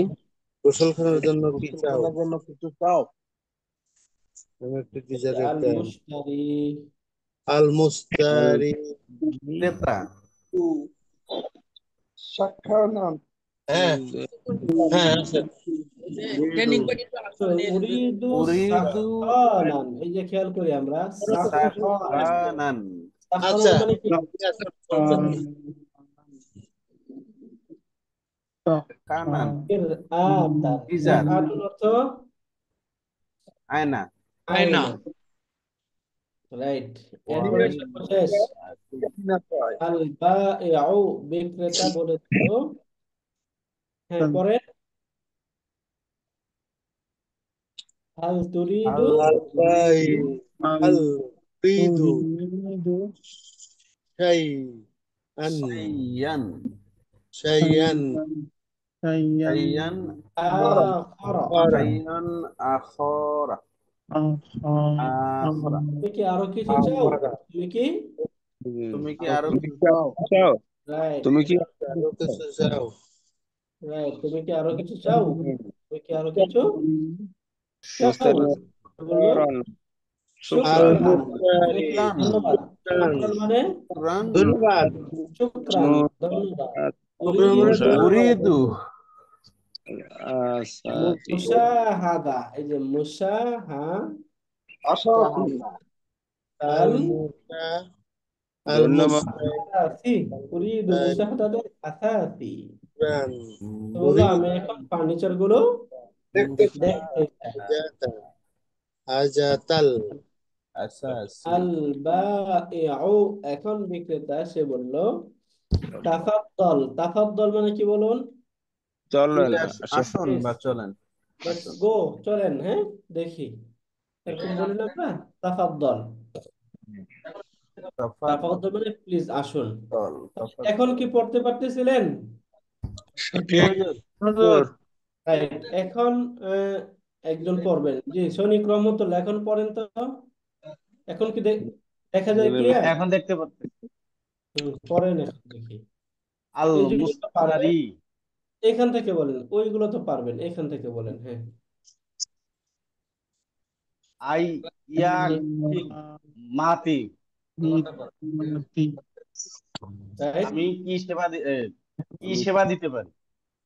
গোসলখানার জন্য কি চাও? গোসলখানার জন্য কিছু চাও? আমি একটু গিজার আল একটা মুশতারি, আল মুস্তারি ক্রেতা সাক্ষানান হ্যাঁ হ্যাঁ আছে। উরিদু উরিদু সাফরান, এই যে খেয়াল করি আমরা সাফরান। সাফরানান আচ্ছা সাফরান মানে কি? কানান মিরআতান। গিজার মিরআতুন অর্থ আয়না আয়না, রাইট। এরপরে সর্বশেষ আল বাইউ, বিক্রেতা বলে দিল। হ্যাঁ, পরে আল তুরিদু আল বাই আল রিদু শাইআন শাইয়ান শাইআন শাইয়ান আখরা। শাইয়ান আখরা আখরা তুমি কি আরো কিছু চাও? তুমি কি, তুমি কি আরো তুমি কিছু কি চাও? চাও? রাইট, তুমি কি আরো কিছু চাও? রাইট। তুমি কি আরো কিছু চাও? তুমি কি আরো কিছু চাও? মুস্তারি বললো আল শুকরান। তুমি কি, মুস্তারি ধন্যবাদ। শুকরান শুকরান মানে শুকরান ধন্যবাদ শুকরান, ধন্যবাদ। উরিদু আসাতি মুশাহাদা, এই যে মুশাহাদাল আশা আল মুস্তা আল ধন্যবাদ। আসাসি, উরিদু মুশাহাদাল আসাসি। মুস্তান তো বললো আমি এখন ফার্নিচার গুলো দেখতে দেখতে চাই। হাজাতাল আসাসি আল বাইউ, এখন বিক্রেতা সে বলল তাফাদ্দল। তাফাদ্দল মানে কি বলুন? চলেন আসুন বা চলেন লেটস গো, চলেন। হ্যাঁ, দেখি, এরকম বলি না আমরা? তাফাদ্দল, তাফাদ্দল মানে প্লিজ আসুন। এখন কি পড়তে পারতেছিলেন? সঠিক রাইট। এখন একজন পড়বেন, জি সৈনিক রহমতুল্লাহ, এখন পড়েন তো। এখন কি দেখা যায় ক্লিয়ার? এখন দেখতে পাচ্ছি পড়েন এখন দেখি। আল এই যেগুলো তো পারবেন মুস্তারি এখান থেকে বলেন, ওইগুলো তো পারবেন, এখান থেকে বলেন। হ্যাঁ, আই ইয়া মাতি রাইট। আমি কি সেবা দিতে পারি?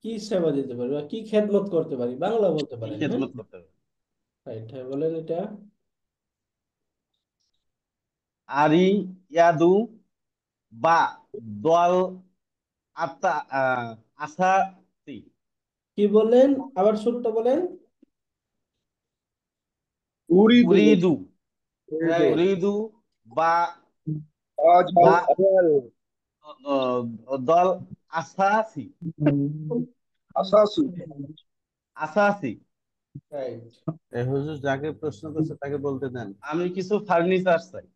কি সেবা দিতে পারি বা কি খেদমত করতে পারি, বাংলা বলতে কি পারেন। হ্যাঁ, খেদমত করতে পারি? রাইট, হ্যাঁ বলেন এটা। আরি ইয়াদু বা দল আতা আসাতি কি বললেন? আবার শুরুটা বলেন। উরিদু উরিদু রাইট, উরিদু বা আজাল দা দল আসাসি আসাসু আসাসি রাইট, এই হুজুর যাকে প্রশ্ন করছে তাকে বলতে দেন। আমি কিছু ফার্নিচার চাই।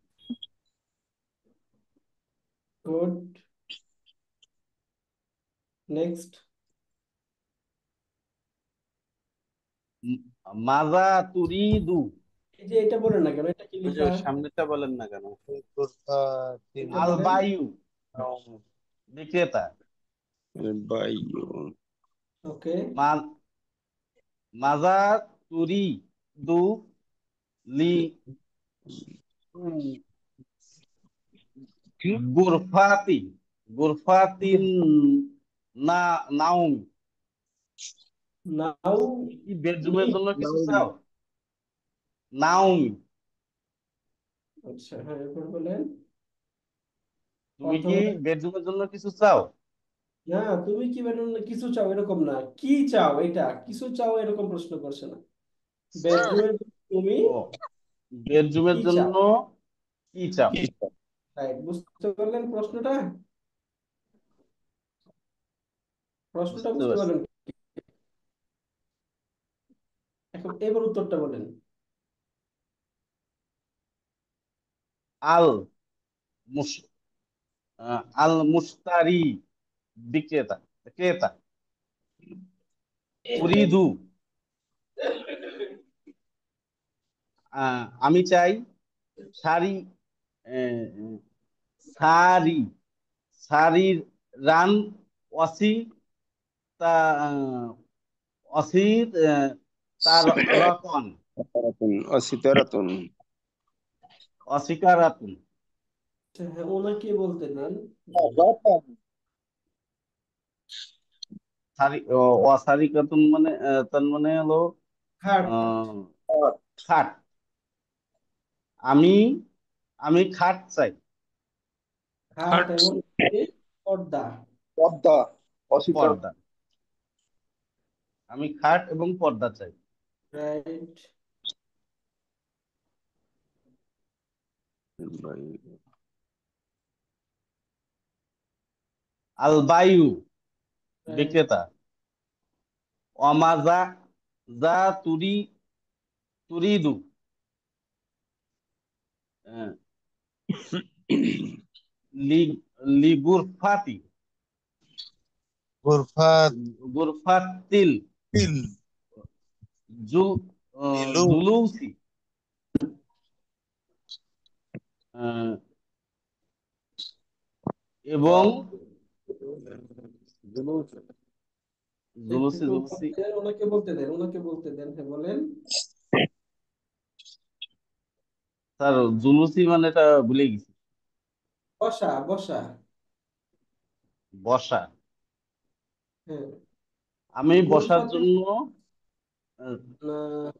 Good, next. মাজা তুরিদু এই যে এটা বলেন না কেন, এটা কি লেখা? হুজুর সামনেটা বলেন না কেন? এটা আল বলেন। বায়ু বিক্রেতা বাইয়ু ওকে, মাজা তুরি দু লি গুরফাতি গুরফাতিন না নাউম। নাও তুমি কি বেডরুমের জন্য কিছু নাউম চাও? নাউম। আচ্ছা, হ্যাঁ, এরপর বলেন। তুমি অর্থ কি বলেন। বেডরুমের জন্য কিছু চাও? না, তুমি কি বেতন কিছু চাও এরকম না, কি চাও, এটা কিছু চাও এরকম প্রশ্ন করছে না। বেডরুমের তুমি ও, বেডরুমের কি চাও। জন্য কি চাও? রাইট, বুঝতে পারলেন প্রশ্নটা? প্রশ্নটা বুঝতে বুঝতে পারছি। পারলেন? এখন এবার উত্তরটা বলেন। আল মুস আল মুস্তারি বিক্রেতা, ক্রেতা। উরিদু আমি চাই। শাড়ি সারি সারির রান অসি তা অসির তার রকন অসিতারাতুন অসিকারাতুন। আচ্ছা, হ্যাঁ, ওনাকে বলতে দেন। সারি অসারিকাতুন মানে তার মানে হলো খাট। আহ, খাট। আমি আমি খাট চাই। খাট এবং পর্দা। পদ্মা অস্বীকার। পর্দা। আমি খাট এবং পর্দা চাই। রাইট। আল বায়ু রাইট। বিক্রেতা। অমাজা যা তুরিদু আহ, লিগুরফাতি গুরফাত গুরফাতিল তিল জু ইলু জুলুসি আহ, এবং জুলুসি একটু জুলুসি। বলতে দেন, ওনাকে বলতে দেন, ওনাকে বলতে দেন, হ্যাঁ বলেন। স্যার জুলুসি মানে এটা ভুলে গেছি। বসা, বসা। বসা। হ্যাঁ। আমি বসার গুরফাতিল জন্য আহ,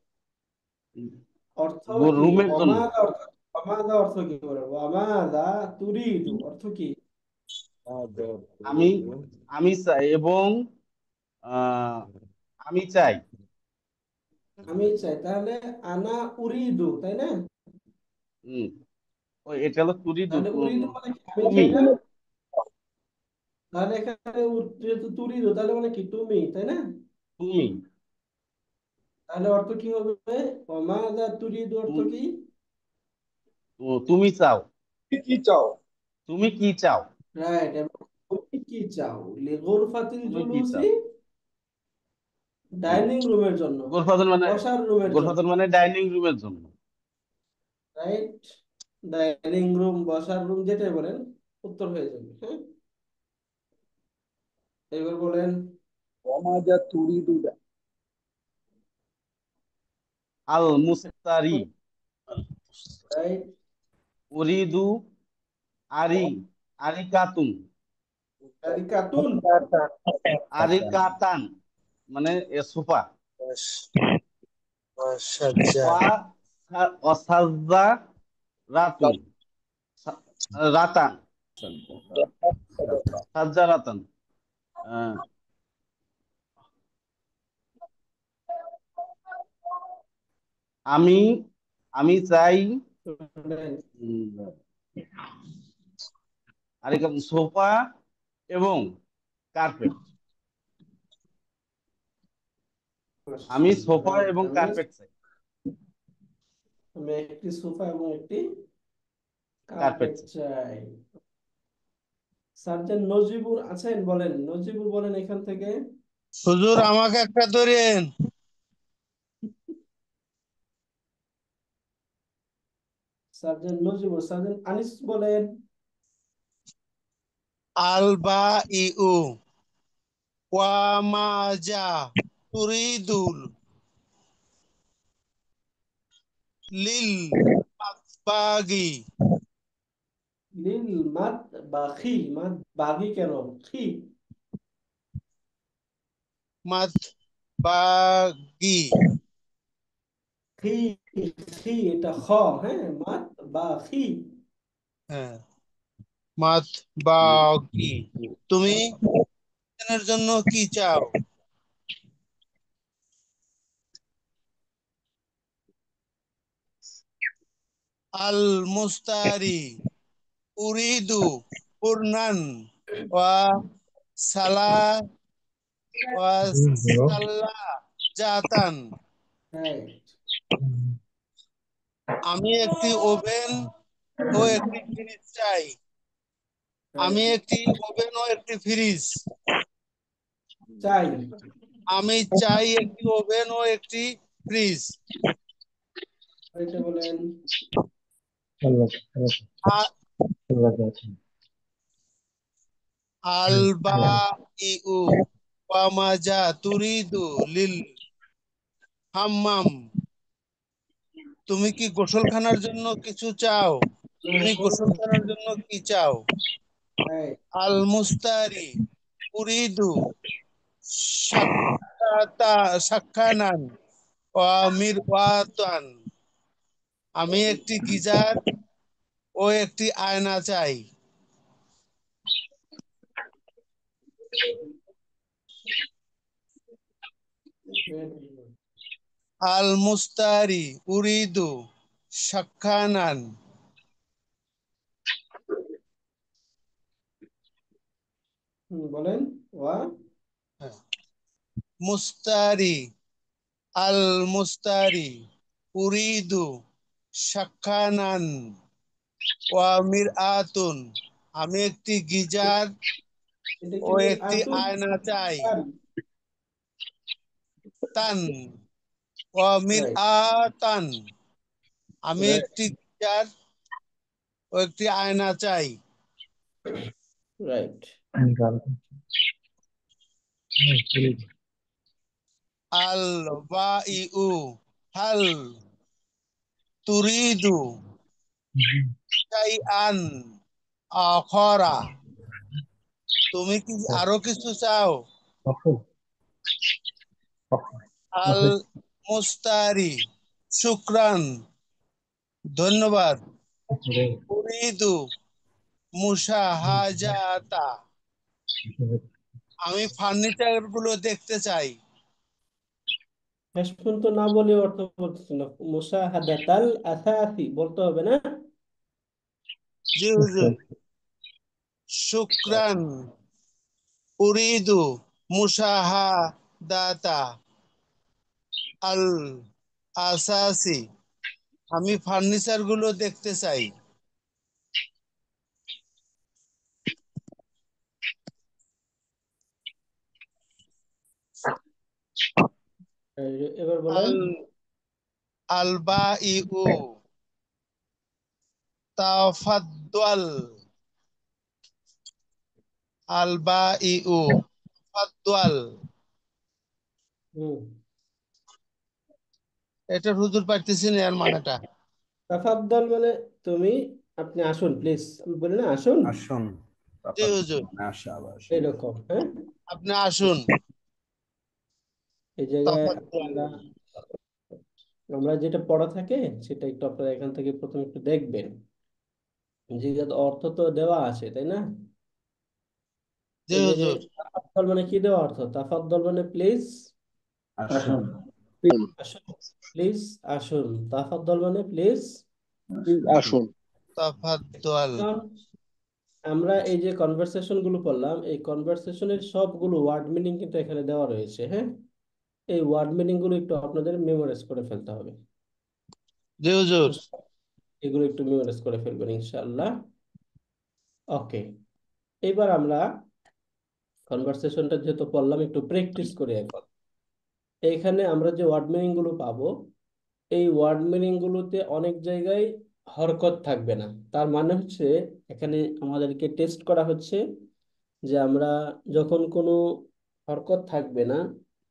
অর্থ কি? রুমের জন্য। অমাদা অর্থ, অমাদা অর্থ কি বলেন? অমাদা তুরিদু অর্থ কি? আমি আমি চাই এবং আহ, আমি চাই। আমি চাই, তাহলে আনা উরিদু, তাই না? হম, ওই এটা হলো তুরিদু। তাহলে উরিদু মানে কি? আমি তুমি চাই না? তাহলে এখানে যেহেতু তুরিদু, তাহলে মানে কি? তুমি, তাই না? তুমি তাহলে অর্থ কি হবে? অমাদা তুরিদু অর্থ কি? তুমি চাও। কি কি চাও? তুমি কি চাও? রাইট। এবং তুমি কি চাও? লিগুরফাতিল তুমি কি জুলুসি, চাও? হম, ডাইনিং রুমের জন্য, গোরফাদন মানে বসার রুমের জন্য। গোরফাদন মানে ডাইনিং রুমের জন্য। রাইট। ডাইনিং রুম, বসার রুম, যেটাই বলেন উত্তর হয়ে যাবে। হ্যাঁ, এবার বলেন। অমাজা তুরিদুদা আল মুস্তারি রাইট। উরিদু আরি আরিকাতুন কারিকাতুন। আরিকাতান মানে সোফা। সাজ্জা অসাজ্জা রাতুন রাতান সাজ্জা রাতান। আহ, আমি আমি চাই আরিকাতুন সোফা এবং কার্পেট। আমি সোফা রাইট। এবং আমি কার্পেট চাই। আমি একটি সোফা এবং একটি কার্পেট কার্পেট চাই। চাই। সার্জেন্ট নজিবুর আছেন? বলেন, নজিবুর বলেন এখান থেকে। হুজুর আমাকে একটা ধরেন। সার্জেন্ট নজিবুর। সার্জেন্ট আনিস বলেন। আল বা ইউ ওয়া মাজা তুরিদুল লিল বাগি লিল মাদ বাখি, মাদ বাগি কেন? খি, মাত বাগি খি, খি এটা খ, হ্যাঁ, মাদ বাখি। হ্যাঁ মাত বাগি। তুমি এর জন্য কি চাও? আল মুস্তারি উরিদু পূর্ণান ওয়া সালা ওয়া সাল্লা জাতান। রাইট, আমি একটি ওভেন ও একটি ফ্রিজ চাই। আমি রাইট, একটি ওভেন ও একটি ফ্রিজ। চাই, আমি চাই একটি ওভেন ও একটি ফ্রিজ। এটা বলেন। আ- আল বা ইউ ওয়া মাজা তুরিদু লিল হাম্মাম। তুমি কি গোসলখানার জন্য কিছু চাও? তুমি গোসলখানার জন্য কি চাও? রাইট, আল মুস্তারি উরিদু সাক্ষানান ওয়া মিরওয়াতান। আমি একটি গিজার ও একটি আয়না চাই। আল মুস্তারি উরিদু সাক্ষানান বলেন। ওয়া মুস্তারি আল মুস্তারি উরিদু সাক্ষানান ওয়া মিরআতুন। আমি একটি গিজার এটা ও কি মির একটি আতুন? আয়না চাই। তান ওয়া রাইট, মিরআতান। আমি রাইট, একটি গিজার ও একটি আয়না চাই। রাইট, আল বাইউ হাল তুরিদু শাইআন আখরা। তুমি কি আরো কিছু চাও? আল মুস্তারি শুক্রান, ধন্যবাদ। উরিদু মুশাহাজাতা। আমি ফার্নিচার গুলো দেখতে চাই। শেষ পর্যন্ত না বলে অর্থ বলতেছে না। মুশাহাদাতাল আসাসি বলতে হবে না? জি হুজুর। শুক্রান উরিদু মুশাহাদাতা আল আসাসি। আমি ফার্নিচার গুলো দেখতে চাই। এবার বলেন। আল আলবাইউ তাফাদ্দাল। আলবাইউ তাফাদ্দাল। হুম, এটা হুজুর পারতেছি না এর মানেটা। তাফাদ্দল মানে তুমি, আপনি আসুন প্লিজ, আমি বলি না আসুন, আসুন। জি হুজুর, আসা আবার আসুন। এরকম, হ্যাঁ। আপনি আসুন। এই জায়গায় তাফাদ্দাল। আপনারা, আমরা যেটা পড়া থাকে সেটা একটু আপনারা এখান থেকে প্রথমে একটু দেখবেন, যে অর্থ তো দেওয়া আছে, তাই না? জি এই জায়গায় হুজুর। তাফাদ্দল মানে কি দেওয়া অর্থ? তাফাদ্দল মানে প্লিজ আসুন। আসুন, প্লিজ আসুন। তাফাদ্দল মানে প্লিজ আসুন। তাফাদ্দাল। আমরা এই যে কনভারসেশন গুলো পড়লাম, এই কনভারসেশনের সবগুলো ওয়ার্ড মিনিং কিন্তু এখানে দেওয়া রয়েছে, হ্যাঁ। এই ওয়ার্ড মিনিং গুলো একটু আপনাদের মেমোরাইজ করে ফেলতে হবে। জি হুজুর। এগুলো একটু মেমোরাইজ করে ফেলবেন ইনশাআল্লাহ। ওকে, এবার আমরা কনভারসেশনটা যেহেতু পড়লাম, একটু প্র্যাকটিস করি এখন। এইখানে আমরা যে ওয়ার্ড মিনিং গুলো পাবো, এই ওয়ার্ড মিনিং গুলোতে অনেক জায়গায় হরকত থাকবে না। তার মানে হচ্ছে এখানে আমাদেরকে টেস্ট করা হচ্ছে যে আমরা যখন কোনো হরকত থাকবে না,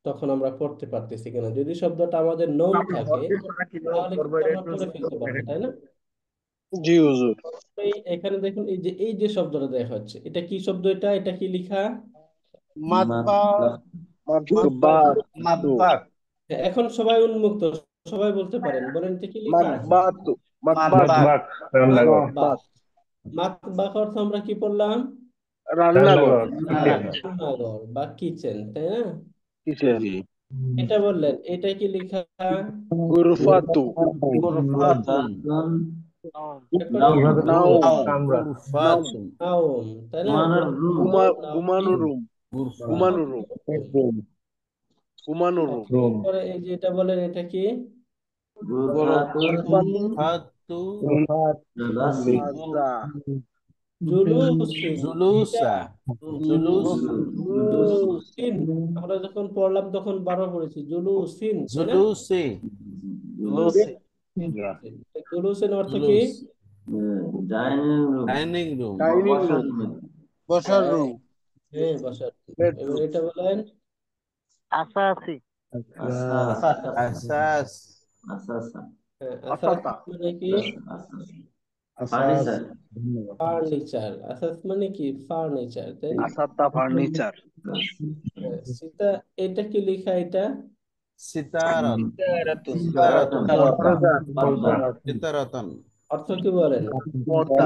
তখন আমরা পড়তে পারতেছি কিনা। যদি শব্দটা আমাদের নৌন থাকে তাহলে কিন্তু আমরা পড়ে ফেলতে পারবো, তাই না? জি হুজুর। এখানে দেখুন, এই যে শব্দটা দেখা হচ্ছে, এটা কি শব্দ? এটা কি লেখা? মাতবা মাতবাত মাতবাক এখন সবাই উন্মুক্ত, সবাই বলতে পারেন, বলেন এটা কি লেখা? মাতবাত মাতবাক মাতবাখ। মাতবাখ অর্থ আমরা কি পড়লাম? রান্নাঘর রান্নাঘর বা কিচেন, তাই না? কিচেন। এটা বললেন, এটা কি লেখা? গুরফাতু গুরফাতুন এখন গুরফাতুন নাওম, তাই না? ঘুমানো রুম ঘুমানো রুম ঘুমানো রুম। পরে এই যে এটা বলেন, এটা কি? গুরফাতু মাজা জুলুসিন। জুলুসা জুলুসিন আমরা যখন পড়লাম তখন 12 পড়েছি, জুলুসিন, তাই না? জুলুসি জুলুসিন অর্থ কি? ডাইনিং রুম ডাইনিং রুম বসার রুম হ্যাঁ, বসার। এবার বেডরুম এটা বলেন। আসাসি আসাস হ্যাঁ, আসাস আসাতা মানে কি? ফার্নিচার। আসাস মানে কি? ফার্নিচার, তাই না? আসাতা ফার্নিচার হ্যাঁ, সীতা। এটা কি লেখা? এটা সিতারান সিতারাতান অর্থ কি বলেন? পর্দা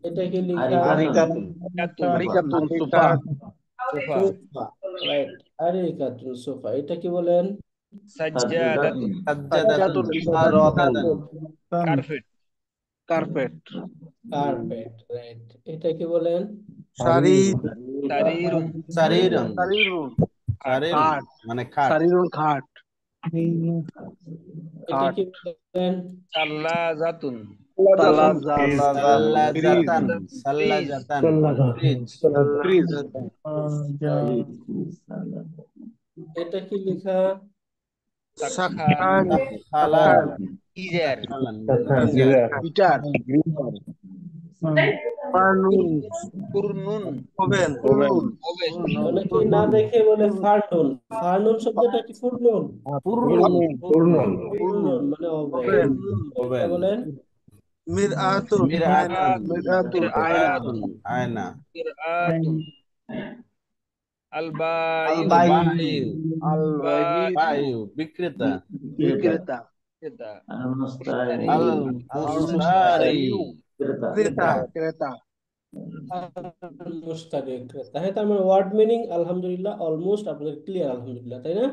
এটা কি লেখা? আরিকাতুন আরিকাতুন সোফা সোফা, রাইট। আরিকাতুন সোফা। এটা কি বলেন? সাজ্জাদাতুন সাজ্জাতুন কার্পেট কার্পেট কার্পেট, রাইট। এটা কি বলেন? সারিরুন সারিরান সারিরুন সারির খাট মানে খাট সারিরুন খাট এটা কি বলেন? সাল্লাজাতুন সাল্লাজাতান সাল্লাজাতান ফ্রিজ ফ্রিজ এটা কি লেখা? খালা গিজার গিটার কুরনুন ওভেন অনেকে না দেখে বলে ফার্নুন। ফার্নুন শব্দটা কি? ফুরনুন। ফুরনুন মানে ওভেন। এটা বলেন। মিরআতুন মিরআতুল আয়না আয়না মিরআতুন আলবায়ু বায়ু আল বিক্রেতা বিক্রেতা আল মুস্তারি ক্রেতা মুস্তারি, ক্রেতা। হ্যাঁ, তার মানে ওয়ার্ড মিনিং আলহামদুলিল্লাহ অলমোস্ট আপনাদের ক্লিয়ার, আলহামদুলিল্লাহ, তাই না?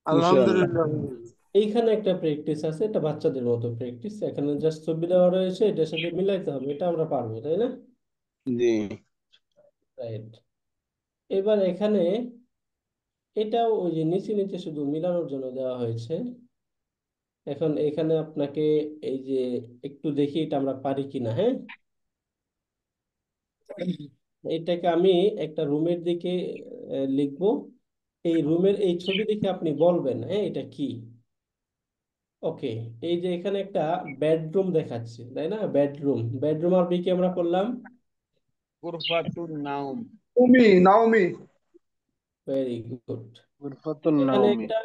আলহামদুলিল্লাহ এইখানে একটা প্র্যাকটিস আছে, এটা বাচ্চাদের মতো প্র্যাকটিস। এখানে জাস্ট ছবি দেওয়া রয়েছে, এটার সাথে মিলাইতে হবে, এটা আমরা পারবো, তাই না? জি রাইট। এবার এখানে এটাও ওই যে নিচে নিচে শুধু মিলানোর জন্য দেওয়া হয়েছে। এখন এখানে আপনাকে এই যে একটু দেখি এটা আমরা পারি কিনা। হ্যাঁ, এটাকে আমি একটা রুমের দিকে লিখবো। এই রুমের এই ছবি দেখে আপনি বলবেন, হ্যাঁ, এটা কি। ওকে, এই যে এখানে একটা বেডরুম দেখাচ্ছে, তাই না? বেডরুম। বেডরুম আর কি আমরা করলাম? গুরফাতুন নাউম নাওমি ভেরি গুড। গুরফাতুন এখানে নাওমি একটা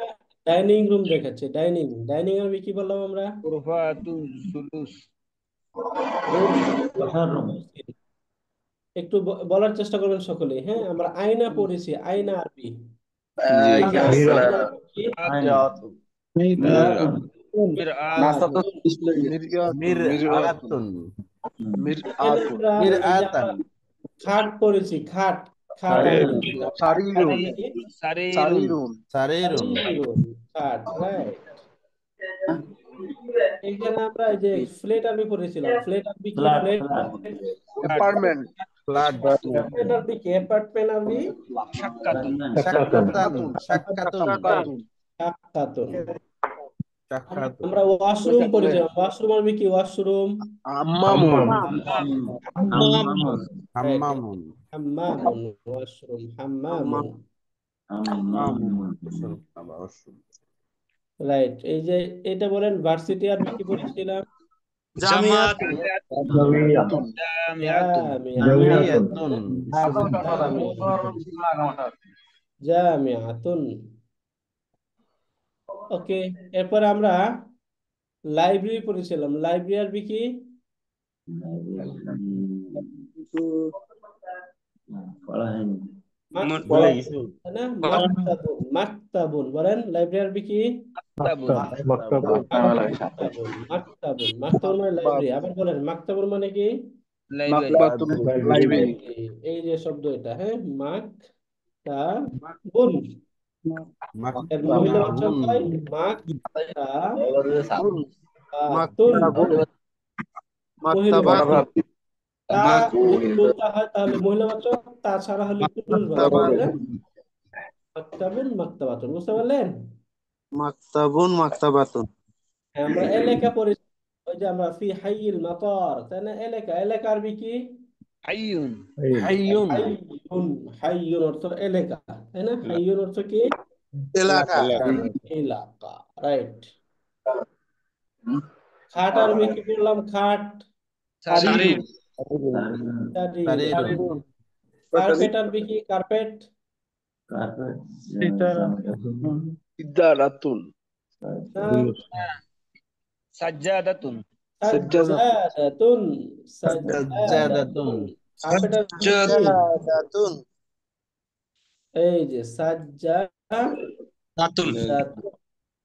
ডাইনিং রুম দেখাচ্ছে। ডাইনিং। ডাইনিং আর কি বললাম আমরা? গুরফাতুন জুলুস একটু বলার চেষ্টা করবেন সকলে। হ্যাঁ, আমরা আয়না পড়েছি, আয়না আরবি। মিরআতুন খাট পড়েছি, খাট। খাট আরবি সারিরুন খাট, রাইট। এখানে আমরা এই যে ফ্ল্যাট আরবি পড়েছিলাম। ফ্ল্যাট আরবি কি? ফ্ল্যাট। অ্যাপার্টমেন্ট ফ্ল্যাট ফ্ল্যাট আরবি কি? অ্যাপার্টমেন্ট আরবি শাক্কাতুন শাক্কাতুন। আমরা ওয়াশরুম পড়েছিলাম। ওয়াশরুম আরবি কি? ওয়াশরুম হাম্মামুন হাম্মামুন হাম্মামুন। ওয়াশরুম হাম্মামুন, রাইট। এই যে এটা বলেন ভার্সিটি আরবি কি পড়েছিলাম? জামিয়াতুন জামিয়াতুন জামিয়াতুন জামিয়াতুন। ওকে, এরপর আমরা লাইব্রেরি পড়েছিলাম। লাইব্রেরি আরবি কি? পড়া হয়নি। ভুলে গেছি। তাই না? মাকতাবুন, মাকতাবুন বলেন। লাইব্রেরি আরবি কি? মাকতাবুন, মাকতাবুন। মাকতাবুন মানে লাইব্রেরি। আবার বলেন, মাকতাবুন মানে কি? মাকবাতুল লাইব্রেরি। এই যে শব্দ এটা, হ্যাঁ, মাকতাবুন। এর মহিলা বাচক হয় মাকতাবাতুন। মহিলা বাচক। তা যদি বলতে হয় তাহলে মহিলা বাচক, তাছাড়া হলে পুরুষ বাচক। তাহলে মাকতাবুন, মাকতাবাতুন। বুঝতে পারলেন? মাকতাবুন মাকতাবাতুন। আমরা এলাকা পড়েছি, ওই যে আমরা ফি হাইয়িল মাতার, তাই না? এলাকা, এলাকা আরবি কি? হাইয়ুন হাইয়ুন হাইয়ুন। হাইয়ুন অর্থ এলাকা, তাই না? হাইয়ুন অর্থ কি? এলাকা। এলাকা, রাইট। খাট আরবি কি বললাম? খাট, সারির সারির। কার্পেট আরবি কি? কার্পেট, ইদারাতুন। সাজ্জাদাতুন সাজ্জাদাতুন। সাজ্জাদাতুন কার্পেট আরবি কি? সাজ্জাদাতুন। এই যে সাজ্জাদাতুন।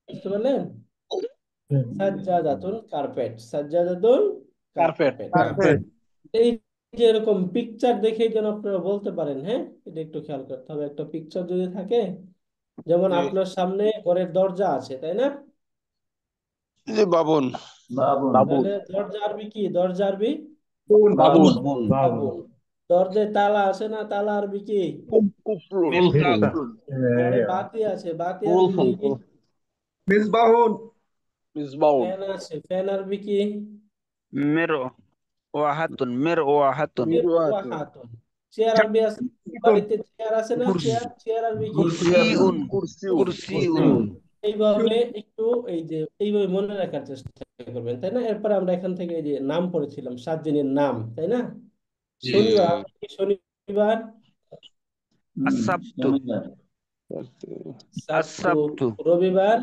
বুঝতে পারলেন? সাজ্জাদাতুন কার্পেট, সাজ্জাদাতুন কার্পেট। এই যে এরকম পিকচার দেখেই যেন আপনারা বলতে পারেন, হ্যাঁ, এটা একটু খেয়াল করতে হবে। একটা পিকচার যদি থাকে, যেমন আপনার সামনে ঘরের দরজা আছে, তাই না? যে বাবন। তাহলে দরজা আরবি কি? দরজা আরবি বাবুন। বাবুন। দরজায় তালা আছে না? তালা আরবি কি? কুফলুন। ঘরে বাতি আছে, বাতি আরবি কি? মিসবাহুন। মিসবাহুন। ফ্যান আছে, ফ্যান আরবি কি? মিরওয়াহাতুন মিরওয়াহাতুন। চেয়ার আরবি আছে, বাড়িতে চেয়ার আছে না? চেয়ার আরবি কি? কুরসিউন কুরসিউন এইভাবে একটু এইভাবে মনে রাখার চেষ্টা করবেন, তাই না? এরপরে আমরা এখান থেকে এই যে নাম পড়েছিলাম, 7 দিনের নাম, তাই না? শনিবার কি? শনিবার আস-সাবতু সাবতু। রবিবার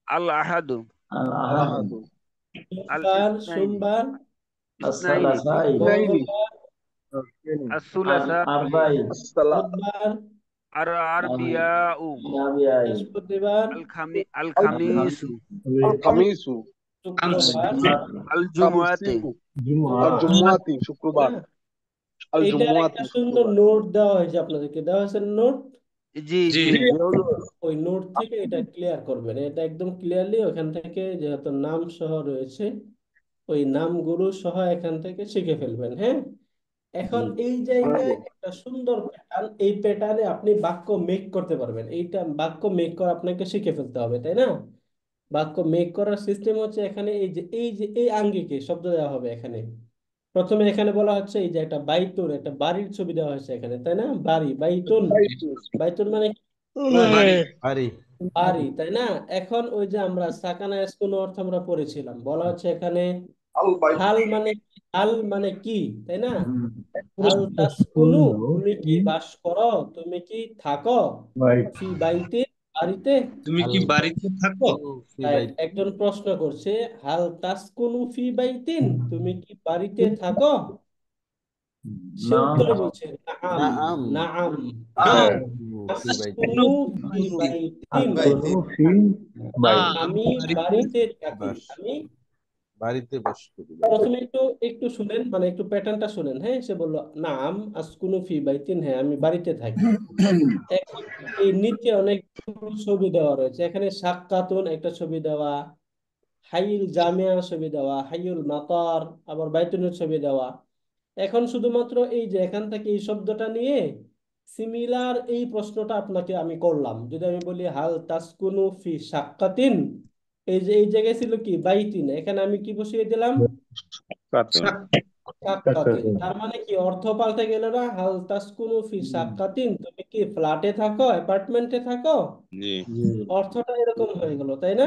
আল আহাদু বুধবার, সোমবার ইসনাইনি মঙ্গলবার আসুলাসা বুধবার আর আরবিয়াউ বৃহস্পতিবার আল খামিসু খামিসু। শুক্রবার আল জুমআতি জুম্মাতি শুক্রবার। আল এইটার একটা জুম্মাতি সুন্দর নোট দেওয়া হয়েছে আপনাদেরকে, দেওয়া হয়েছে নোট। জি ওই নোট থেকে এটা ক্লিয়ার করবেন। এটা একদম ক্লিয়ারলি ওখান থেকে যেহেতু নাম সহ রয়েছে, ওই নামগুলো সহ এখান থেকে শিখে ফেলবেন, হ্যাঁ। এখন এই জায়গায় একটা সুন্দর প্যাটার্ন, এই প্যাটার্নে আপনি বাক্য মেক করতে পারবেন। এইটা বাক্য মেক করা আপনাকে শিখে ফেলতে হবে, তাই না? বাক্য মেক করার সিস্টেম হচ্ছে এখানে এই আঙ্গিকে শব্দ দেওয়া হবে এখানে। প্রথমে এখানে বলা হচ্ছে এই যে একটা বাইতুন, একটা বাড়ির ছবি দেওয়া হয়েছে এখানে, তাই না? বাড়ি, বাইতুন। বাইতুন মানে বাড়ি বাড়ি, তাই না? এখন ওই যে আমরা সাকানা স্কুল অর্থ আমরা পড়েছিলাম, বলা হচ্ছে এখানে হাল মানে কি, তাই না? হাল তাসকুনু, তুমি কি বাস করো, তুমি কি থাকো, ফি বাইতে, বাড়িতে। তুমি কি বাড়িতে থাকো? Right, একজন প্রশ্ন করছে, হাল তাসকুনু ফি বাইতিন, তুমি কি বাড়িতে থাকো? সে উত্তরে বলছে নাআম, নাআম। তাসকুনু ফি বাইতিন, আমি বাড়িতে থাকি, আমি বাড়িতে বাস করি। প্রথমে একটু শুনেন, মানে একটু প্যাটার্নটা শুনেন, হ্যাঁ। সে বললো নাম আসকুনু ফি বাইতিন, হ্যাঁ আমি বাড়িতে থাকি। এখন এই নিচে অনেক ছবি দেওয়া রয়েছে, এখানে সাক্কাতুন একটা ছবি দেওয়া, হাইল জামিয়া ছবি দেওয়া, হাইউল মাতার, আবার বাইতুনের ছবি দেওয়া। এখন শুধুমাত্র এই যে এখান থেকে এই শব্দটা নিয়ে সিমিলার এই প্রশ্নটা আপনাকে আমি করলাম। যদি আমি বলি হাল তাসকুনু ফি সাক্কাতিন, এই যে এই জায়গায় ছিল কি বাইতিন, এখানে আমি কি বসিয়ে দিলাম? সাক্কাতিন। তার মানে কি অর্থ পাল্টে গেল না? হাল তাসকুনু ফি সাক্কাতিন, তুমি কি ফ্ল্যাটে থাকো, অ্যাপার্টমেন্টে থাকো? জি অর্থটা এরকম হয়ে গেল, তাই না?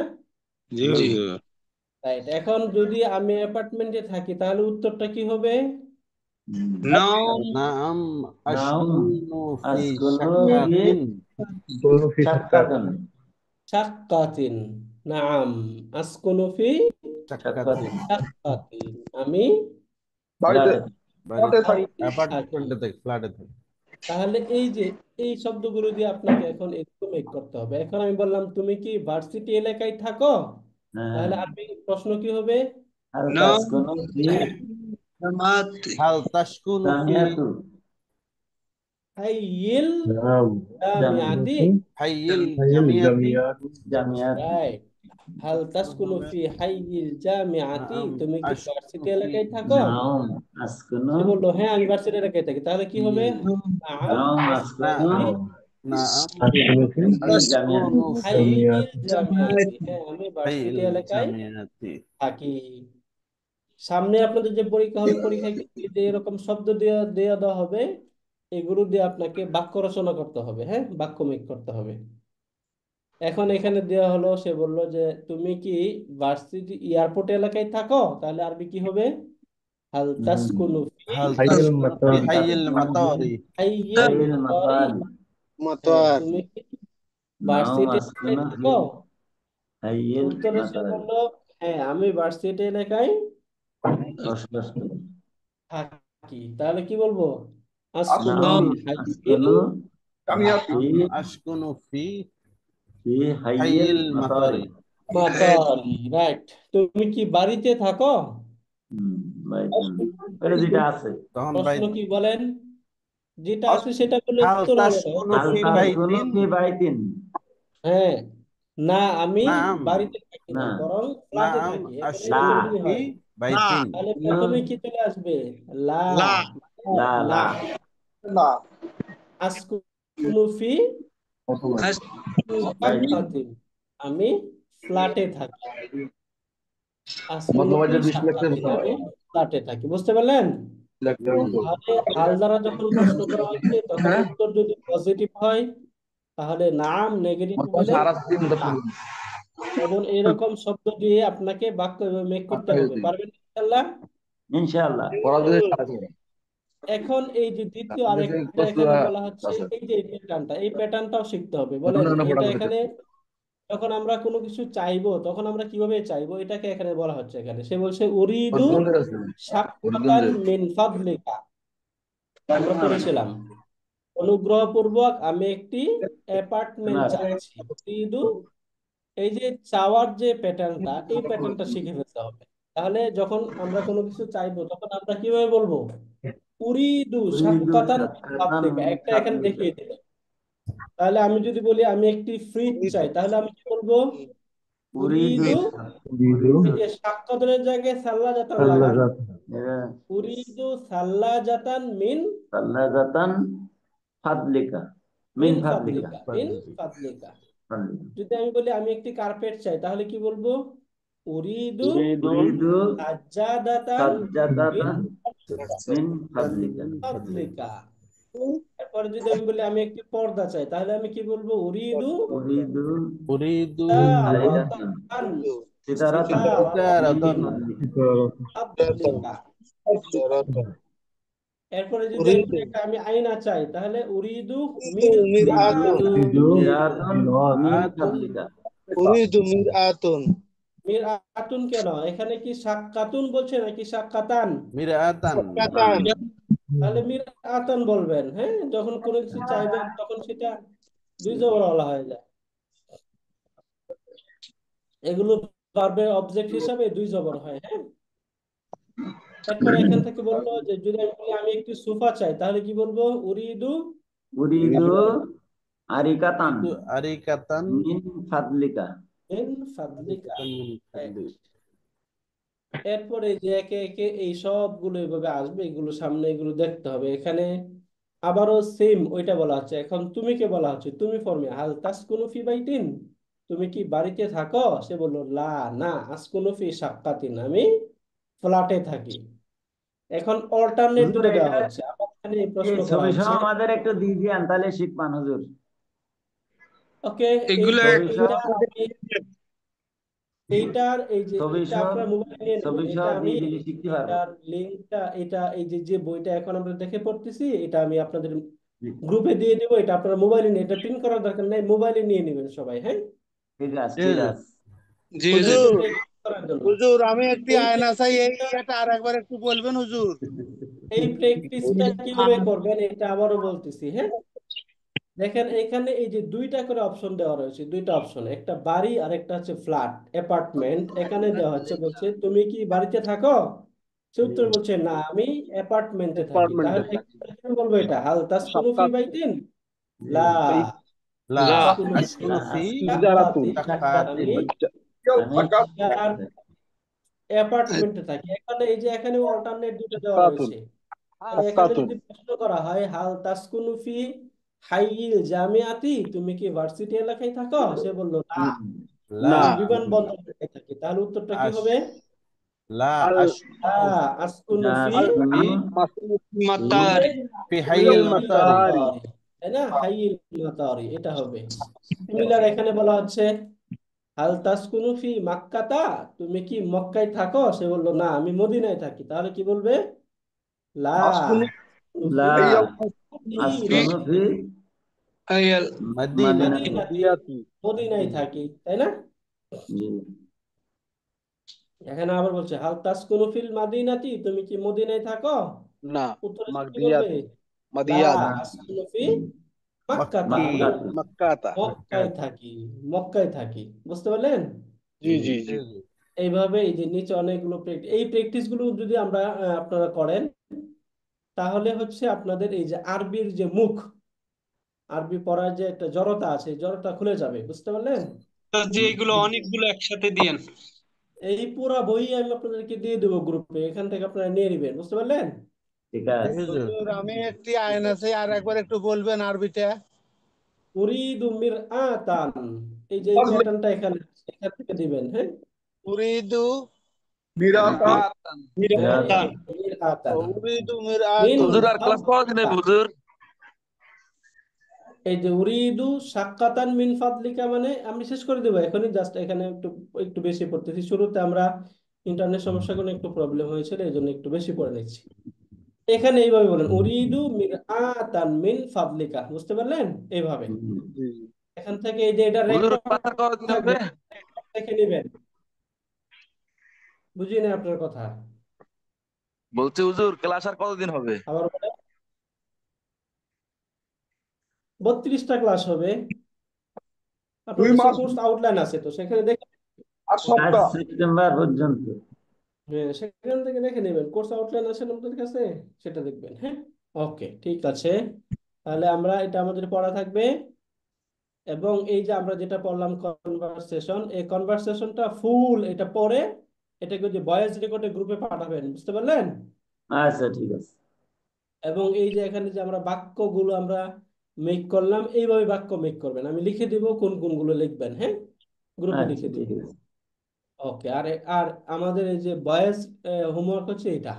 জি রাইট। এখন যদি আমি অ্যাপার্টমেন্টে থাকি তাহলে উত্তরটা কি হবে? নাম নাম নাম আশকুনু ফি আসকunu ফি শাক্কাতিন শাক্কাতুন শাক্কাতিন। নাম আসকুনু ফি শাক্কাতিন শাক্কাতিন। আমি বাড়িতে ফ্ল্যাটে বাড়িতে ফ্ল্যাটে থাকি। বাড়িতে থাকি। অ্যাপার্টমেন্টে থাকি, ফ্ল্যাটে থাকি। তাহলে এই যে এই শব্দগুলো দিয়ে আপনাকে এখন একটু মেক করতে হবে। এখন আমি বললাম তুমি কি ভার্সিটি এলাকায় থাকো, হ্যাঁ তাহলে আমি প্রশ্ন কি হবে? হাল নাম তাসকunu ফি জামাত হাল তাশকুনু ফি জামিয়াতু হাইয়িল জামিয়াতু জামিয়াতি। হাইয়িল জামিয়াতি জামিয়াতু রাইট। হাল তাসকুনু ফি হাইয়িল জামিয়াতি। নাম তুমি কি আশকুনু ভার্সিটি ফি এলাকায় থাকো? নাম আসকunu সে বললো হ্যাঁ আমি ভার্সিটি এলাকায় থাকি। তাহলে কি হবে? নাম নাম আসকুনু আসকunu ফি নাম ফি জামিয়াতু আশকুনু ফি হাইয়িল জামিয়াতি। হ্যাঁ আমি হাইয়িল ভার্সিটি এলাকায় জামিয়াতি। থাকি। সামনে আপনাদের যে পরীক্ষা হবে, পরীক্ষায় কিন্তু এই যে এরকম শব্দ দিয়ে দেওয়া হবে, এগুলো দিয়ে আপনাকে বাক্য রচনা করতে হবে। হ্যাঁ, বাক্য মেক করতে হবে। এখন এখানে দেওয়া হলো, সে বললো যে তুমি কি ভার্সিটি এয়ারপোর্ট এলাকায় থাকো, তাহলে আরবি কি হবে? হাল তাসকুনু ফি হাল তাশকুনু ফি হাইয়িল মাতারি হাইয়িল হাইল মাতারি। মাতারি হ্যাঁ, মতোয়ার তুমি কি নাম ভার্সিটি এলাকায় আসকunu ফি থাকো? হাইল উত্তরে সে মাতারি বললো হ্যাঁ আমি ভার্সিটি এলাকায় বসবাস করি। থাকি। তাহলে কি বলবো? আসকুনু নাম ফি নাম হাইয়িল আসকunu জামিয়াতি। ফি আশকুনু ফি হাইল হাইয়িল মাতারি মাতারি। মাতারি। রাইট। তুমি কি বাড়িতে থাকো? বাইতুন এটা যেটা আছে তখন প্রশ্ন কি বলেন? যেটা আছে সেটা বলে হাল উত্তর হবে না। তাশকুনু হাল ফি তাসকunu বাইতিন ফি বাইতিন হ্যাঁ, না আমি নাম বাড়িতে থাকি না, না বরং ফ্ল্যাটে নাম থাকি। এখন লা এরকম আশকুনু যদি ফি হয় বাইতিন তাহলে প্রথমে কি চলে আসবে? লা। লা লা না। লা না আসকুনু ফি বাইতিন শাক্কাতিন। আমি ফ্ল্যাটে থাকি। আসকুনু मतलब ফি जो डिस्लेक्ट শাক্কাতিন। আমি ফ্ল্যাটে থাকি। বুঝতে পারলেন? তাহলে হাল দ্বারা যখন প্রশ্ন করা হচ্ছে তখন উত্তর যদি পজিটিভ হয় তাহলে নাম, নেগেটিভ मतलब হলে सारा दिन না। এবং এরকম শব্দ দিয়ে আপনাকে বাক্য মেক করতে হবে। পারবেন ইনশাআল্লাহ? ইনশাআল্লাহ और जो এখন এই যে দ্বিতীয় আরেকটা এখানে বলা হচ্ছে, এই যে প্যাটার্নটা, এই প্যাটার্নটাও শিখতে হবে। বলেন এটা এখানে যখন আমরা কোনো কিছু চাইবো তখন আমরা কিভাবে চাইবো, এটাকে এখানে বলা হচ্ছে। এখানে সে বলছে উরিদু শাক্কাতান মিন ফাদলিকা। আমরা পড়েছিলাম অনুগ্রহপূর্বক আমি একটি অ্যাপার্টমেন্ট শোনার চাচ্ছি। উরিদু, এই যে চাওয়ার যে প্যাটার্নটা, এই প্যাটার্নটা শিখে ফেলতে হবে। তাহলে যখন আমরা কোনো কিছু চাইবো তখন আমরা কিভাবে বলবো? উরিদু উরিদু শাক্কাতান মিন শাক্কাতান ফাদলিকা। মিন একটা এখানে ফাদলিকা দেখিয়ে দিল। তাহলে আমি যদি বলি আমি একটি ফ্রিজ চাই, তাহলে আমি কি বলবো? উরিদু উরিদু, এই যে শাক্কাতের জায়গায় সাল্লাজাতান লাগান। উরিদু সাল্লাজাতান মিন সাল্লাজাতান ফাদলিকা মিন মিন ফাদলিকা ফাদলিকা। মিন ফাদলিকা। ফাদলিকা যদি আমি বলি আমি একটি কার্পেট চাই, তাহলে কি বলবো? উরিদু উরিদু সাজ্জাদাতান মিন সাজ্জাদাতান মিন ফাদলিকা ফাদলিকা। এরপরে যদি আমি বলি আমি একটি পর্দা চাই, তাহলে আমি কি বলবো? উরিদু উরিদু উরিদু সিতারাতান সিতারাতান সিতারাতান মিন ফাদলিকা ফাদলিকা। এরপরে যদি আমি বলি আমি আয়না চাই, তাহলে উরিদু উরিদু মিরাতান মিন ফাদলিকা উরিদু মিরআতুন মিরআতুন। কেন এখানে কি শাক্কাতুন বলছে নাকি শাক্কাতান? মিরাতান কাতান তাহলে মিরআতান বলবেন। হ্যাঁ, যখন কোনো কিছু চাইবেন তখন সেটা দুই জবর বলা হয়ে যায়। এগুলো ভার্বের অবজেক্ট হিসাবে দুই জবর হয়। হ্যাঁ, এরপরে এখান থেকে বললো যে যদি আমি বলি আমি একটি সোফা চাই, তাহলে কি বলবো? উরিদু উরিদু আরিকাতান উরিদু আরিকাতান মিন ফাদলিকা মিন ফাদলিকা। মিন ফাদলিকা। এরপরে যে একে একে এই সবগুলো এইভাবে আসবে, এগুলো সামনে এগুলো দেখতে হবে। এখানে আবারও সেম ওইটা বলা হচ্ছে। এখন তুমি কে বলা হচ্ছে, তুমি ফর্মে হাল তাসকুনু ফি বাইতিন, তুমি কি বাড়িতে থাকো? সে বললো লা না আসকুনু ফি শাক্কাতিন, আমি ফ্ল্যাটে থাকি। এখন অল্টারনেট হুজুর দুটো দেওয়া এটা হচ্ছে। আবার এখানে এই এই প্রশ্ন করা ছবি সহ হচ্ছে। আমাদের একটু দিয়ে দিয়ান তাহলে শিখবান হুজুর ওকে, এগুলো ছবি সহ এইটা আমি এইটার এই যে ছবি এটা সহ আপনার মোবাইলে নিয়ে নেবেন, ছবি সহ এটা আমি দিয়ে দিলে শিখতে পারবো। এটার লিঙ্কটা, এটা এই যে যে বইটা এখন আমরা দেখে পড়তেছি, এটা আমি আপনাদের গ্রুপে দিয়ে দেবো। এটা আপনারা মোবাইলে নিয়ে, এটা প্রিন্ট করার দরকার নাই, মোবাইলে নিয়ে নেবেন সবাই। হ্যাঁ, ঠিক আছে, ঠিক আছে। জি ওদের জি একটু হুজুর, practice করার জন্য হুজুর আমি একটি এই আয়না চাই, এই প্র্যাকটিসটা, এটা আর একবার একটু বলবেন হুজুর। এই প্র্যাকটিসটা কিভাবে করবেন এটা আবারও বলতেছি। হ্যাঁ, দেখেন এখানে এই যে দুইটা করে অপশন দেওয়া রয়েছে, দুইটা অপশন, একটা বাড়ি আর একটা হচ্ছে ফ্ল্যাট অ্যাপার্টমেন্ট। এখানে দেওয়া হচ্ছে, বলছে তুমি কি বাড়িতে থাকো, সে উত্তর বলছে না আমি অ্যাপার্টমেন্টে থাকি। অ্যাপার্টমেন্টে তাহলে থাকি। এখানে বলবো এটা হাল তাসকুনু ফি সাক্কাত বাইতিন, লা লা তাসকুনু ফি আশকুনু ফি ইজারাতুন। সাক্কাতিন, সাক্কাতিন। আমি আমি ইজারার অ্যাপার্টমেন্টে থাকি। এখানে এই যে এখানে অল্টারনেট দুটো দেওয়া সাক্কাতুন। রয়েছে। তাহলে এখানে সাক্কাতুন। যদি প্রশ্ন করা হয় হাল তাসকুনু ফি হাইয়িল জামিআতি, তুমি কি ভার্সিটি এলাকায় থাকো, সে বলল না লা না। আমি বিমানবন্দর এলাকায় থাকি, তাহলে উত্তরটা কি আশ হবে? লা আল লা আশকুনু আসকুনু ফি আল ফি মাতারি। ফি হাইয়াল হাইয়িল মাতারি। মাতারি। তাই না, হাইয়িল মাতারি এটা হবে। সিমিলার এখানে বলা হচ্ছে হাল তাসকুনু ফি মাক্কাতা, তুমি কি মক্কায় থাকো, সে বললো না আমি মদিনায় থাকি, তাহলে কি বলবে? লা আসকুনু আসকুনু ফি লা হাইয়াল আসকুনু মদিনাতি, ফি আয়াল মাদিনাতি। মদিনাতি, ইয়াতি। মদিনায় থাকি, তাই না? জি। এখানে আবার বলছে হাল তাসকুনু ফিল মাদিনাতি, তুমি কি মদিনায় থাকো, না, উত্তরে সে কি বলবে? মাগদিয়াতি। লা মাদিয়াত। না, আসকুনু ফি মাক্কাতা, আমি মক্কা। মাক্কাতি। মাক্কাতা। মক্কায় থাকি, মক্কায় থাকি। বুঝতে পারলেন? জি জি জি। এইভাবে এই যে নিচে অনেকগুলো এই প্র্যাকটিস গুলো যদি আমরা আপনারা করেন, তাহলে হচ্ছে আপনাদের এই যে আরবির যে মুখ, আরবি পড়ার যে একটা জড়তা আছে, এই জড়তা খুলে যাবে। বুঝতে পারলেন? যে এগুলো অনেকগুলো একসাথে দিয়েন। এই পুরা বই আমি আপনাদেরকে দিয়ে দেবো গ্রুপে, এখান থেকে আপনারা নিয়ে নেবেন। বুঝতে পারলেন? ঠিক জি আছে। হুজুর। হুজুর আমি একটি আয়না চাই, আর একবার একটু বলবেন আরবিটা। উরিদু মিরআতান, এই যে এই প্যাটার্নটা এখানে আছে, এখান থেকে দিবেন। হ্যাঁ, উরিদু মিরাতা হ্যাঁ, বিরাট। মিরআতান উরিদু মিন মিরআতুন। ফাদলিকা। এই যে উরিদু সাক্কাতান মিন ফাদলিকা, মানে আমি শেষ করে দেবো এখনই, জাস্ট এখানে একটু একটু বেশি পড়তেছি। শুরুতে আমরা ইন্টারনেট সমস্যার কোনো একটু প্রবলেম হয়েছিল, এই জন্য একটু বেশি পড়ে নিচ্ছি। এখানে এইভাবে বলেন উরিদু মিরআতান মিন ফাদলিকা। বুঝতে পারলেন? এইভাবে জি জি। এখান থেকে এই যে এটা রেকর্ড থাকবে, দেখে নেবেন। বুঝি না আপনার কথা, বলছি হুজুর ক্লাস আর কতদিন হবে? আবার বলেন। 32টা ক্লাস হবে। 2 আপনাদের কাছে মাস কোর্স আউটলাইন আছে, তো সেখানে দেখে, আর 1 সপ্তাহ সেপ্টেম্বর পর্যন্ত। হ্যাঁ সেখান থেকে দেখে নেবেন, কোর্স আউটলাইন আছে না আপনাদের কাছে, সেটা দেখবেন। হ্যাঁ, ওকে, ঠিক আছে। তাহলে আমরা এটা আমাদের পড়া থাকবে। এবং এই যে আমরা যেটা পড়লাম কনভারসেশন, এই কনভারসেশনটা ফুল এটা পড়ে এটাকে যে ভয়েস রেকর্ডে গ্রুপে পাঠাবেন। বুঝতে পারলেন? আচ্ছা, ঠিক আছে। এবং এই যে এখানে যে আমরা বাক্যগুলো আমরা মেক করলাম, এইভাবে বাক্য মেক করবেন। আমি লিখে দিব কোন কোনগুলো লিখবেন। হ্যাঁ, গ্রুপে আচ্ছা, লিখে দিব। ঠিক আছে। ওকে, আর আর আমাদের এই যে ভয়েস হোমওয়ার্ক হচ্ছে এটা,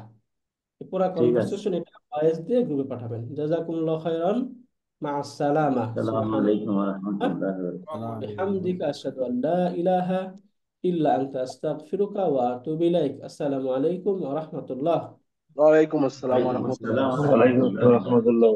এই পুরো ঠিক আছে। কনভারসেশন এটা ভয়েস দিয়ে গ্রুপে পাঠাবেন। জাযাকুমুল্লাহু খাইরান, মা আসসালামা, আসসালামু সুবহানাল্লাহ আলাইকুম ওয়া রাহমাতুল্লাহি ওয়া বারাকাতুহু। বিহামদিকা, আশহাদু আন লা ইলাহা ইল্লা আনতা, আস্তাগফিরুকা ওয়া আতুবু ইলাইক। আসসালামু আলাইকুম ওয়া রাহমাতুল্লাহ। ওয়ালাইকুম আসসালাম ওয়া ওয়ালাইকুম রাহমাতুল্লাহ। আসসালাম ওয়া ওয়ালাইকুম আসসালাম রাহমাতুল্লাহি ওয়া বারাকাতুহু। রাহমাতুল্লাহ।